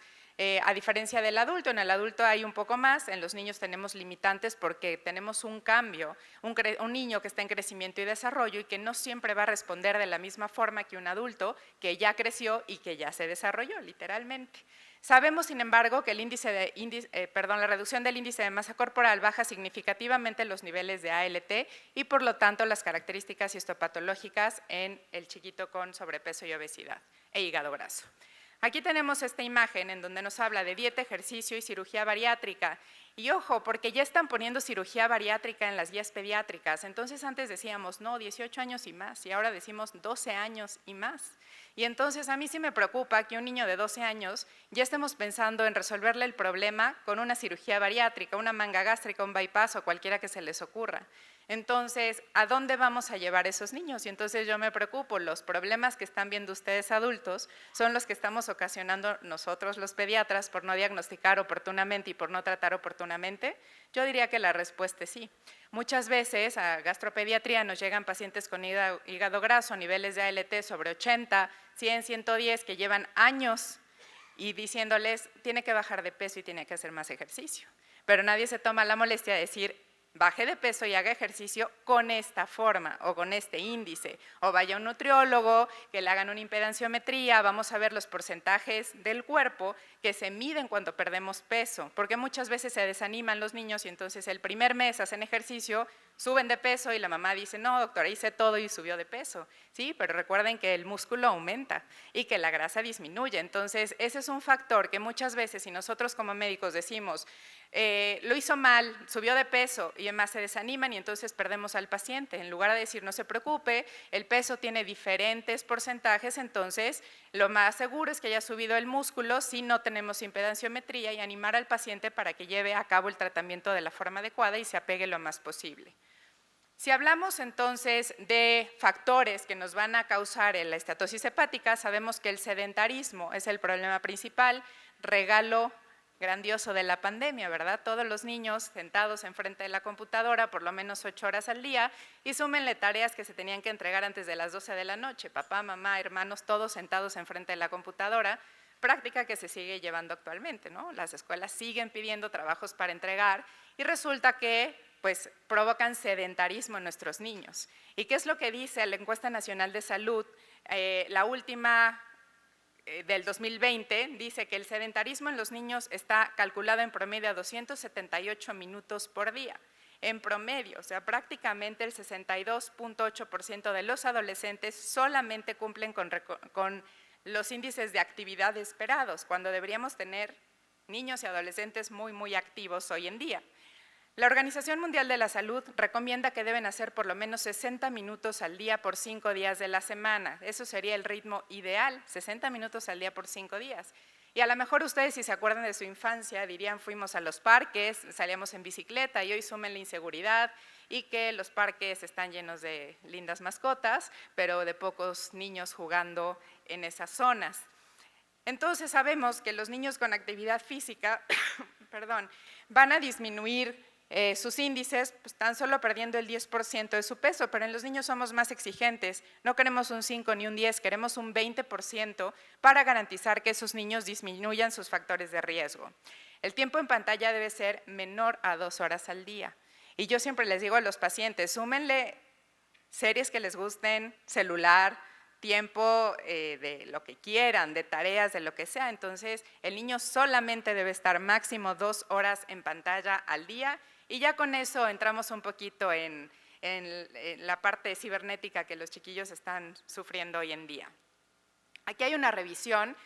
a diferencia del adulto. En el adulto hay un poco más, en los niños tenemos limitantes porque tenemos un cambio, un niño que está en crecimiento y desarrollo y que no siempre va a responder de la misma forma que un adulto que ya creció y que ya se desarrolló, literalmente. Sabemos, sin embargo, que la reducción del índice de masa corporal baja significativamente los niveles de ALT y, por lo tanto, las características histopatológicas en el chiquito con sobrepeso y obesidad e hígado graso. Aquí tenemos esta imagen en donde nos habla de dieta, ejercicio y cirugía bariátrica. Y ojo, porque ya están poniendo cirugía bariátrica en las guías pediátricas. Entonces antes decíamos, no, 18 años y más, y ahora decimos 12 años y más. Y entonces a mí sí me preocupa que un niño de 12 años ya estemos pensando en resolverle el problema con una cirugía bariátrica, una manga gástrica, un bypass o cualquiera que se les ocurra. Entonces, ¿a dónde vamos a llevar esos niños? Y entonces yo me preocupo, los problemas que están viendo ustedes adultos son los que estamos ocasionando nosotros los pediatras por no diagnosticar oportunamente y por no tratar oportunamente. Yo diría que la respuesta es sí. Muchas veces a gastropediatría nos llegan pacientes con hígado graso, niveles de ALT sobre 80, 100, 110, que llevan años y diciéndoles tiene que bajar de peso y tiene que hacer más ejercicio. Pero nadie se toma la molestia de decir baje de peso y haga ejercicio con esta forma o con este índice, o vaya a un nutriólogo, que le hagan una impedanciometría, vamos a ver los porcentajes del cuerpo que se miden cuando perdemos peso, porque muchas veces se desaniman los niños y entonces el primer mes hacen ejercicio, suben de peso y la mamá dice, no, doctora, hice todo y subió de peso. Sí, pero recuerden que el músculo aumenta y que la grasa disminuye. Entonces, ese es un factor que muchas veces, si nosotros como médicos decimos, lo hizo mal, subió de peso y además se desaniman y entonces perdemos al paciente. En lugar de decir, no se preocupe, el peso tiene diferentes porcentajes, entonces lo más seguro es que haya subido el músculo si no tenemos impedanciometría y animar al paciente para que lleve a cabo el tratamiento de la forma adecuada y se apegue lo más posible. Si hablamos entonces de factores que nos van a causar la estatosis hepática, sabemos que el sedentarismo es el problema principal, regalo grandioso de la pandemia, ¿verdad? Todos los niños sentados enfrente de la computadora por lo menos 8 horas al día y súmenle tareas que se tenían que entregar antes de las 12 de la noche, papá, mamá, hermanos, todos sentados enfrente de la computadora, práctica que se sigue llevando actualmente, ¿no? Las escuelas siguen pidiendo trabajos para entregar y resulta que pues provocan sedentarismo en nuestros niños. ¿Y qué es lo que dice la Encuesta Nacional de Salud? La última del 2020 dice que el sedentarismo en los niños está calculado en promedio a 278 minutos por día. En promedio, o sea, prácticamente el 62.8% de los adolescentes solamente cumplen con los índices de actividad esperados, cuando deberíamos tener niños y adolescentes muy activos hoy en día. La Organización Mundial de la Salud recomienda que deben hacer por lo menos 60 minutos al día por 5 días de la semana. Eso sería el ritmo ideal, 60 minutos al día por 5 días. Y a lo mejor ustedes, si se acuerdan de su infancia, dirían fuimos a los parques, salíamos en bicicleta y hoy sumen la inseguridad y que los parques están llenos de lindas mascotas, pero de pocos niños jugando en esas zonas. Entonces sabemos que los niños con actividad física van a disminuir sus índices, pues, tan solo perdiendo el 10% de su peso, pero en los niños somos más exigentes, no queremos un 5 ni un 10, queremos un 20% para garantizar que esos niños disminuyan sus factores de riesgo. El tiempo en pantalla debe ser menor a 2 horas al día. Y yo siempre les digo a los pacientes, súmenle series que les gusten, celular, tiempo de lo que quieran, de tareas, de lo que sea. Entonces, el niño solamente debe estar máximo 2 horas en pantalla al día y ya con eso entramos un poquito en la parte cibernética que los chiquillos están sufriendo hoy en día. Aquí hay una revisión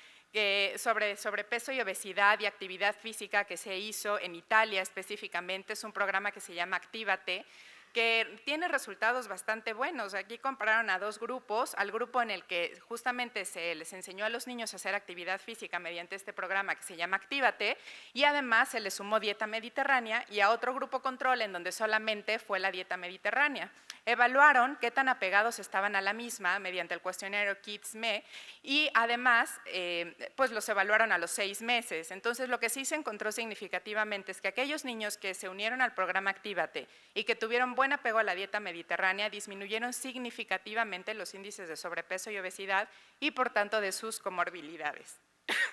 sobre sobrepeso y obesidad y actividad física que se hizo en Italia específicamente. Es un programa que se llama Actívate, que tiene resultados bastante buenos. Aquí compararon a 2 grupos, al grupo en el que justamente se les enseñó a los niños a hacer actividad física mediante este programa que se llama Actívate, y además se les sumó dieta mediterránea, y a otro grupo control en donde solamente fue la dieta mediterránea. Evaluaron qué tan apegados estaban a la misma mediante el cuestionario Kids-Me, y además pues los evaluaron a los 6 meses. Entonces lo que sí se encontró significativamente es que aquellos niños que se unieron al programa Actívate y que tuvieron buen apego a la dieta mediterránea disminuyeron significativamente los índices de sobrepeso y obesidad y por tanto de sus comorbilidades.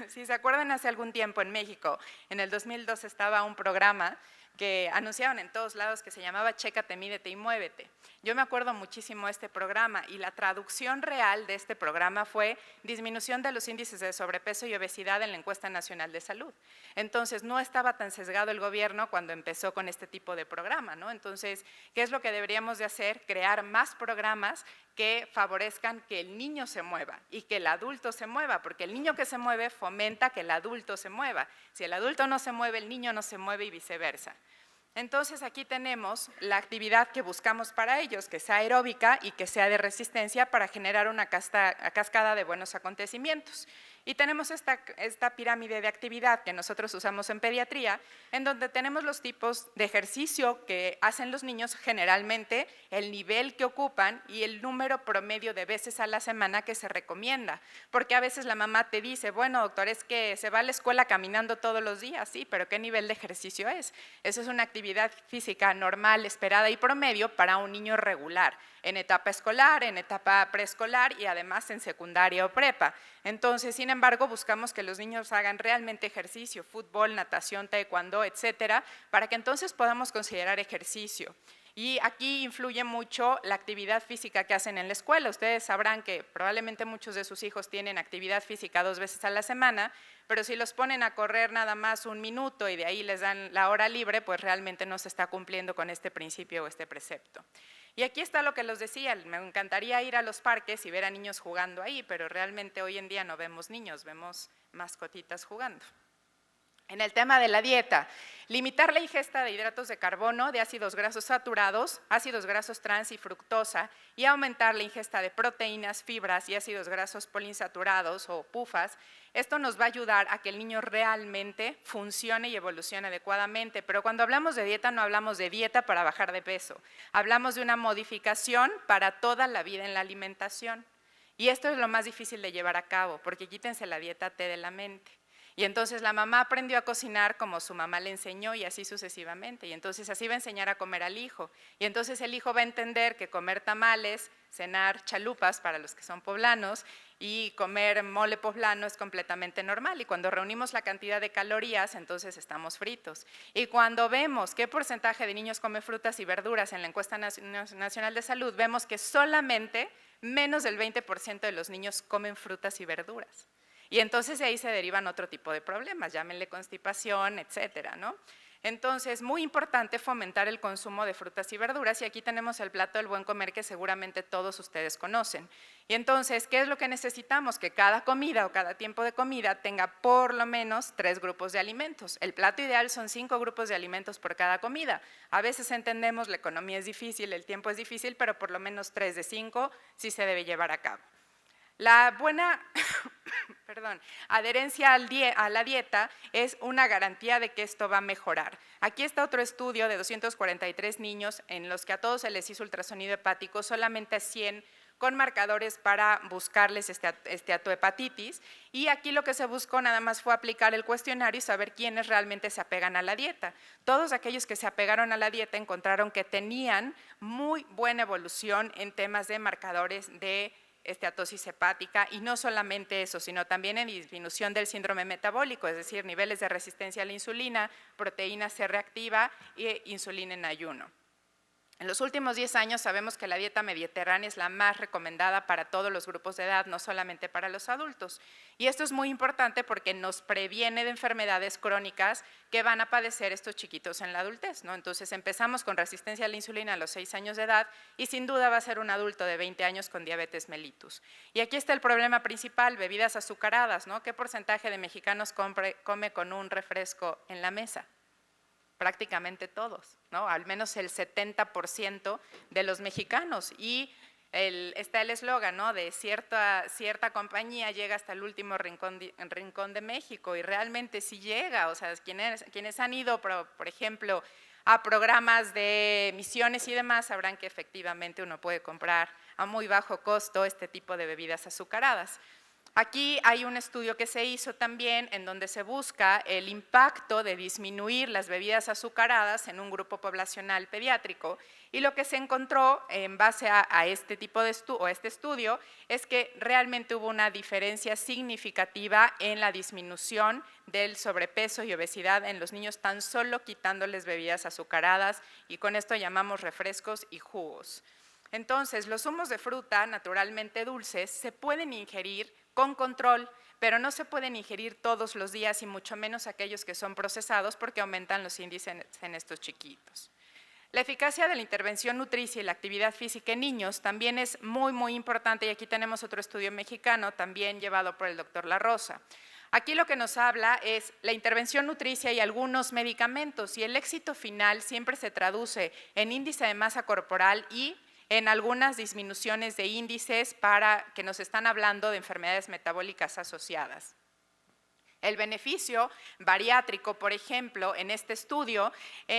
Si se acuerdan, hace algún tiempo en México, en el 2002 estaba un programa que anunciaban en todos lados que se llamaba Chécate, Mídete y Muévete. Yo me acuerdo muchísimo de este programa y la traducción real de este programa fue disminución de los índices de sobrepeso y obesidad en la encuesta nacional de salud. Entonces no estaba tan sesgado el gobierno cuando empezó con este tipo de programa, ¿no? Entonces, ¿qué es lo que deberíamos de hacer? Crear más programas que favorezcan que el niño se mueva y que el adulto se mueva, porque el niño que se mueve fomenta que el adulto se mueva. Si el adulto no se mueve, el niño no se mueve y viceversa. Entonces aquí tenemos la actividad que buscamos para ellos, que sea aeróbica y que sea de resistencia para generar una cascada de buenos acontecimientos. Y tenemos esta pirámide de actividad que nosotros usamos en pediatría, en donde tenemos los tipos de ejercicio que hacen los niños generalmente, el nivel que ocupan y el número promedio de veces a la semana que se recomienda. Porque a veces la mamá te dice, bueno, doctor, es que se va a la escuela caminando todos los días, sí, pero ¿qué nivel de ejercicio es? Esa es una actividad física normal, esperada y promedio para un niño regular, en etapa escolar, en etapa preescolar y además en secundaria o prepa. Entonces, sin embargo, buscamos que los niños hagan realmente ejercicio, fútbol, natación, taekwondo, etcétera, para que entonces podamos considerar ejercicio. Y aquí influye mucho la actividad física que hacen en la escuela. Ustedes sabrán que probablemente muchos de sus hijos tienen actividad física 2 veces a la semana, pero si los ponen a correr nada más 1 minuto y de ahí les dan la hora libre, pues realmente no se está cumpliendo con este principio o este precepto. Y aquí está lo que les decía, me encantaría ir a los parques y ver a niños jugando ahí, pero realmente hoy en día no vemos niños, vemos mascotitas jugando. En el tema de la dieta, limitar la ingesta de hidratos de carbono, de ácidos grasos saturados, ácidos grasos trans y fructosa, y aumentar la ingesta de proteínas, fibras y ácidos grasos poliinsaturados o PUFAs. Esto nos va a ayudar a que el niño realmente funcione y evolucione adecuadamente, pero cuando hablamos de dieta no hablamos de dieta para bajar de peso, hablamos de una modificación para toda la vida en la alimentación. Y esto es lo más difícil de llevar a cabo, porque quítense la dieta T de la mente. Y entonces la mamá aprendió a cocinar como su mamá le enseñó y así sucesivamente. Y entonces así va a enseñar a comer al hijo. Y entonces el hijo va a entender que comer tamales, cenar chalupas para los que son poblanos y comer mole poblano es completamente normal. Y cuando reunimos la cantidad de calorías, entonces estamos fritos. Y cuando vemos qué porcentaje de niños come frutas y verduras en la encuesta nacional de salud, vemos que solamente menos del 20% de los niños comen frutas y verduras. Y entonces de ahí se derivan otro tipo de problemas, llámenle constipación, etcétera, ¿no? Entonces, muy importante fomentar el consumo de frutas y verduras, y aquí tenemos el plato del buen comer que seguramente todos ustedes conocen. Y entonces, ¿qué es lo que necesitamos? Que cada comida o cada tiempo de comida tenga por lo menos 3 grupos de alimentos. El plato ideal son 5 grupos de alimentos por cada comida. A veces entendemos, la economía es difícil, el tiempo es difícil, pero por lo menos 3 de 5 sí se debe llevar a cabo. La buena adherencia a la dieta es una garantía de que esto va a mejorar. Aquí está otro estudio de 243 niños en los que a todos se les hizo ultrasonido hepático, solamente a 100 con marcadores para buscarles esteatohepatitis, y aquí lo que se buscó nada más fue aplicar el cuestionario y saber quiénes realmente se apegan a la dieta. Todos aquellos que se apegaron a la dieta encontraron que tenían muy buena evolución en temas de marcadores de esteatosis hepática, y no solamente eso, sino también en disminución del síndrome metabólico, es decir, niveles de resistencia a la insulina, proteína C reactiva e insulina en ayuno. En los últimos 10 años sabemos que la dieta mediterránea es la más recomendada para todos los grupos de edad, no solamente para los adultos. Y esto es muy importante porque nos previene de enfermedades crónicas que van a padecer estos chiquitos en la adultez, ¿no? Entonces empezamos con resistencia a la insulina a los 6 años de edad y sin duda va a ser un adulto de 20 años con diabetes mellitus. Y aquí está el problema principal, bebidas azucaradas, ¿no? ¿Qué porcentaje de mexicanos come con un refresco en la mesa? Prácticamente todos, ¿no? Al menos el 70% de los mexicanos, y está el eslogan, ¿no? De cierta compañía llega hasta el último rincón de México, y realmente sí llega. O sea, quienes han ido, por ejemplo, a programas de misiones y demás, sabrán que efectivamente uno puede comprar a muy bajo costo este tipo de bebidas azucaradas. Aquí hay un estudio que se hizo también en donde se busca el impacto de disminuir las bebidas azucaradas en un grupo poblacional pediátrico, y lo que se encontró en base a este tipo de estudio es que realmente hubo una diferencia significativa en la disminución del sobrepeso y obesidad en los niños, tan solo quitándoles bebidas azucaradas, y con esto llamamos refrescos y jugos. Entonces, los zumos de fruta naturalmente dulces se pueden ingerir con control, pero no se pueden ingerir todos los días, y mucho menos aquellos que son procesados, porque aumentan los índices en estos chiquitos. La eficacia de la intervención nutricia y la actividad física en niños también es muy importante, y aquí tenemos otro estudio mexicano también llevado por el doctor La Rosa. Aquí lo que nos habla es la intervención nutricia y algunos medicamentos, y el éxito final siempre se traduce en índice de masa corporal y en algunas disminuciones de índices para que nos están hablando de enfermedades metabólicas asociadas. El beneficio bariátrico, por ejemplo, en este estudio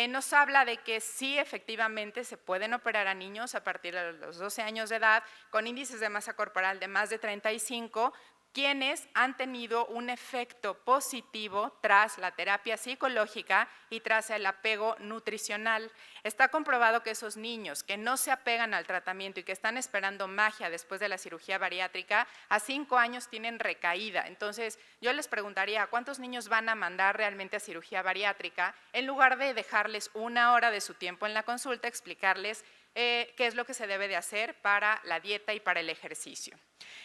nos habla de que sí, efectivamente se pueden operar a niños a partir de los 12 años de edad con índices de masa corporal de más de 35, quienes han tenido un efecto positivo tras la terapia psicológica y tras el apego nutricional. Está comprobado que esos niños que no se apegan al tratamiento y que están esperando magia después de la cirugía bariátrica, a 5 años tienen recaída. Entonces, yo les preguntaría, ¿cuántos niños van a mandar realmente a cirugía bariátrica en lugar de dejarles 1 hora de su tiempo en la consulta, explicarles qué es lo que se debe de hacer para la dieta y para el ejercicio?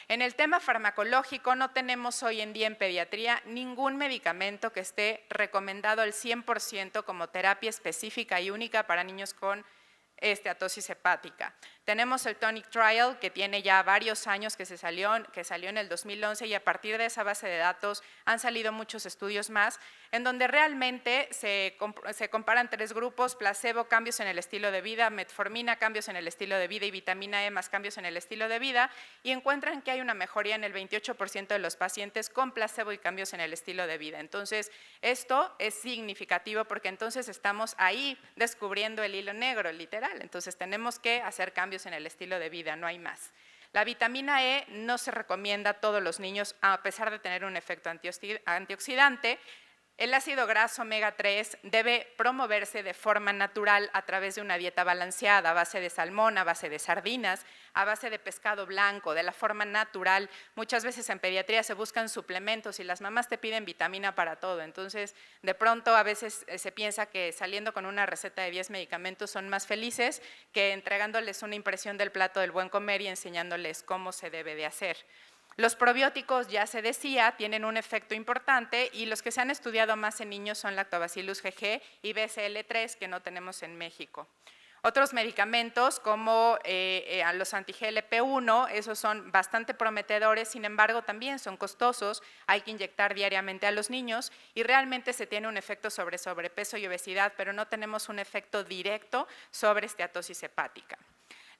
En el tema farmacológico, no tenemos hoy en día en pediatría ningún medicamento que esté recomendado al 100% como terapia específica y única para niños con esteatosis hepática. Tenemos el Tonic Trial, que tiene ya varios años, que salió en el 2011, y a partir de esa base de datos han salido muchos estudios más, en donde realmente se comparan 3 grupos: placebo, cambios en el estilo de vida; metformina, cambios en el estilo de vida; y vitamina E más cambios en el estilo de vida, y encuentran que hay una mejoría en el 28% de los pacientes con placebo y cambios en el estilo de vida. Entonces, esto es significativo porque entonces estamos ahí descubriendo el hilo negro, literal. Entonces, tenemos que hacer cambios en el estilo de vida, no hay más. La vitamina E no se recomienda a todos los niños, a pesar de tener un efecto antioxidante. El ácido graso omega 3 debe promoverse de forma natural a través de una dieta balanceada, a base de salmón, a base de sardinas, a base de pescado blanco, de la forma natural. Muchas veces en pediatría se buscan suplementos y las mamás te piden vitamina para todo. Entonces, de pronto a veces se piensa que saliendo con una receta de 10 medicamentos son más felices que entregándoles una impresión del plato del buen comer y enseñándoles cómo se debe de hacer. Los probióticos, ya se decía, tienen un efecto importante y los que se han estudiado más en niños son Lactobacillus GG y BCL3, que no tenemos en México. Otros medicamentos como los anti-GLP-1, esos son bastante prometedores, sin embargo también son costosos, hay que inyectar diariamente a los niños y realmente se tiene un efecto sobre sobrepeso y obesidad, pero no tenemos un efecto directo sobre esteatosis hepática.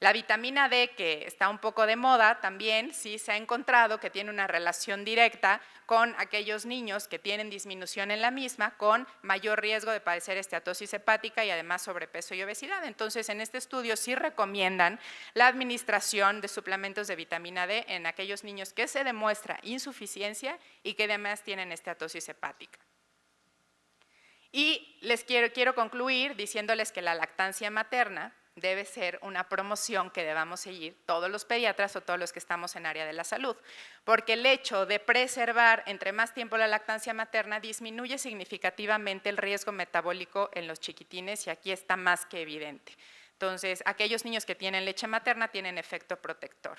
La vitamina D, que está un poco de moda, también sí se ha encontrado que tiene una relación directa con aquellos niños que tienen disminución en la misma, con mayor riesgo de padecer esteatosis hepática y además sobrepeso y obesidad. Entonces, en este estudio sí recomiendan la administración de suplementos de vitamina D en aquellos niños que se demuestra insuficiencia y que además tienen esteatosis hepática. Y les quiero concluir diciéndoles que la lactancia materna debe ser una promoción que debamos seguir todos los pediatras o todos los que estamos en área de la salud, porque el hecho de preservar entre más tiempo la lactancia materna disminuye significativamente el riesgo metabólico en los chiquitines y aquí está más que evidente. Entonces, aquellos niños que tienen leche materna tienen efecto protector.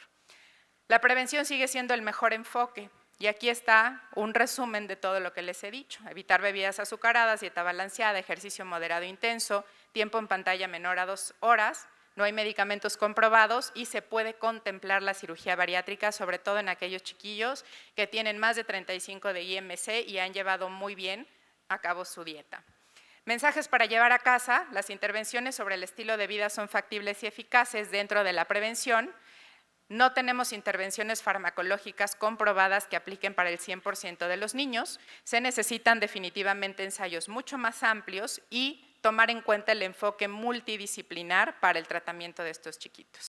La prevención sigue siendo el mejor enfoque. Y aquí está un resumen de todo lo que les he dicho: evitar bebidas azucaradas, dieta balanceada, ejercicio moderado e intenso, tiempo en pantalla menor a 2 horas, no hay medicamentos comprobados y se puede contemplar la cirugía bariátrica, sobre todo en aquellos chiquillos que tienen más de 35 de IMC y han llevado muy bien a cabo su dieta. Mensajes para llevar a casa: las intervenciones sobre el estilo de vida son factibles y eficaces dentro de la prevención. No tenemos intervenciones farmacológicas comprobadas que apliquen para el 100% de los niños. Se necesitan definitivamente ensayos mucho más amplios y tomar en cuenta el enfoque multidisciplinar para el tratamiento de estos chiquitos.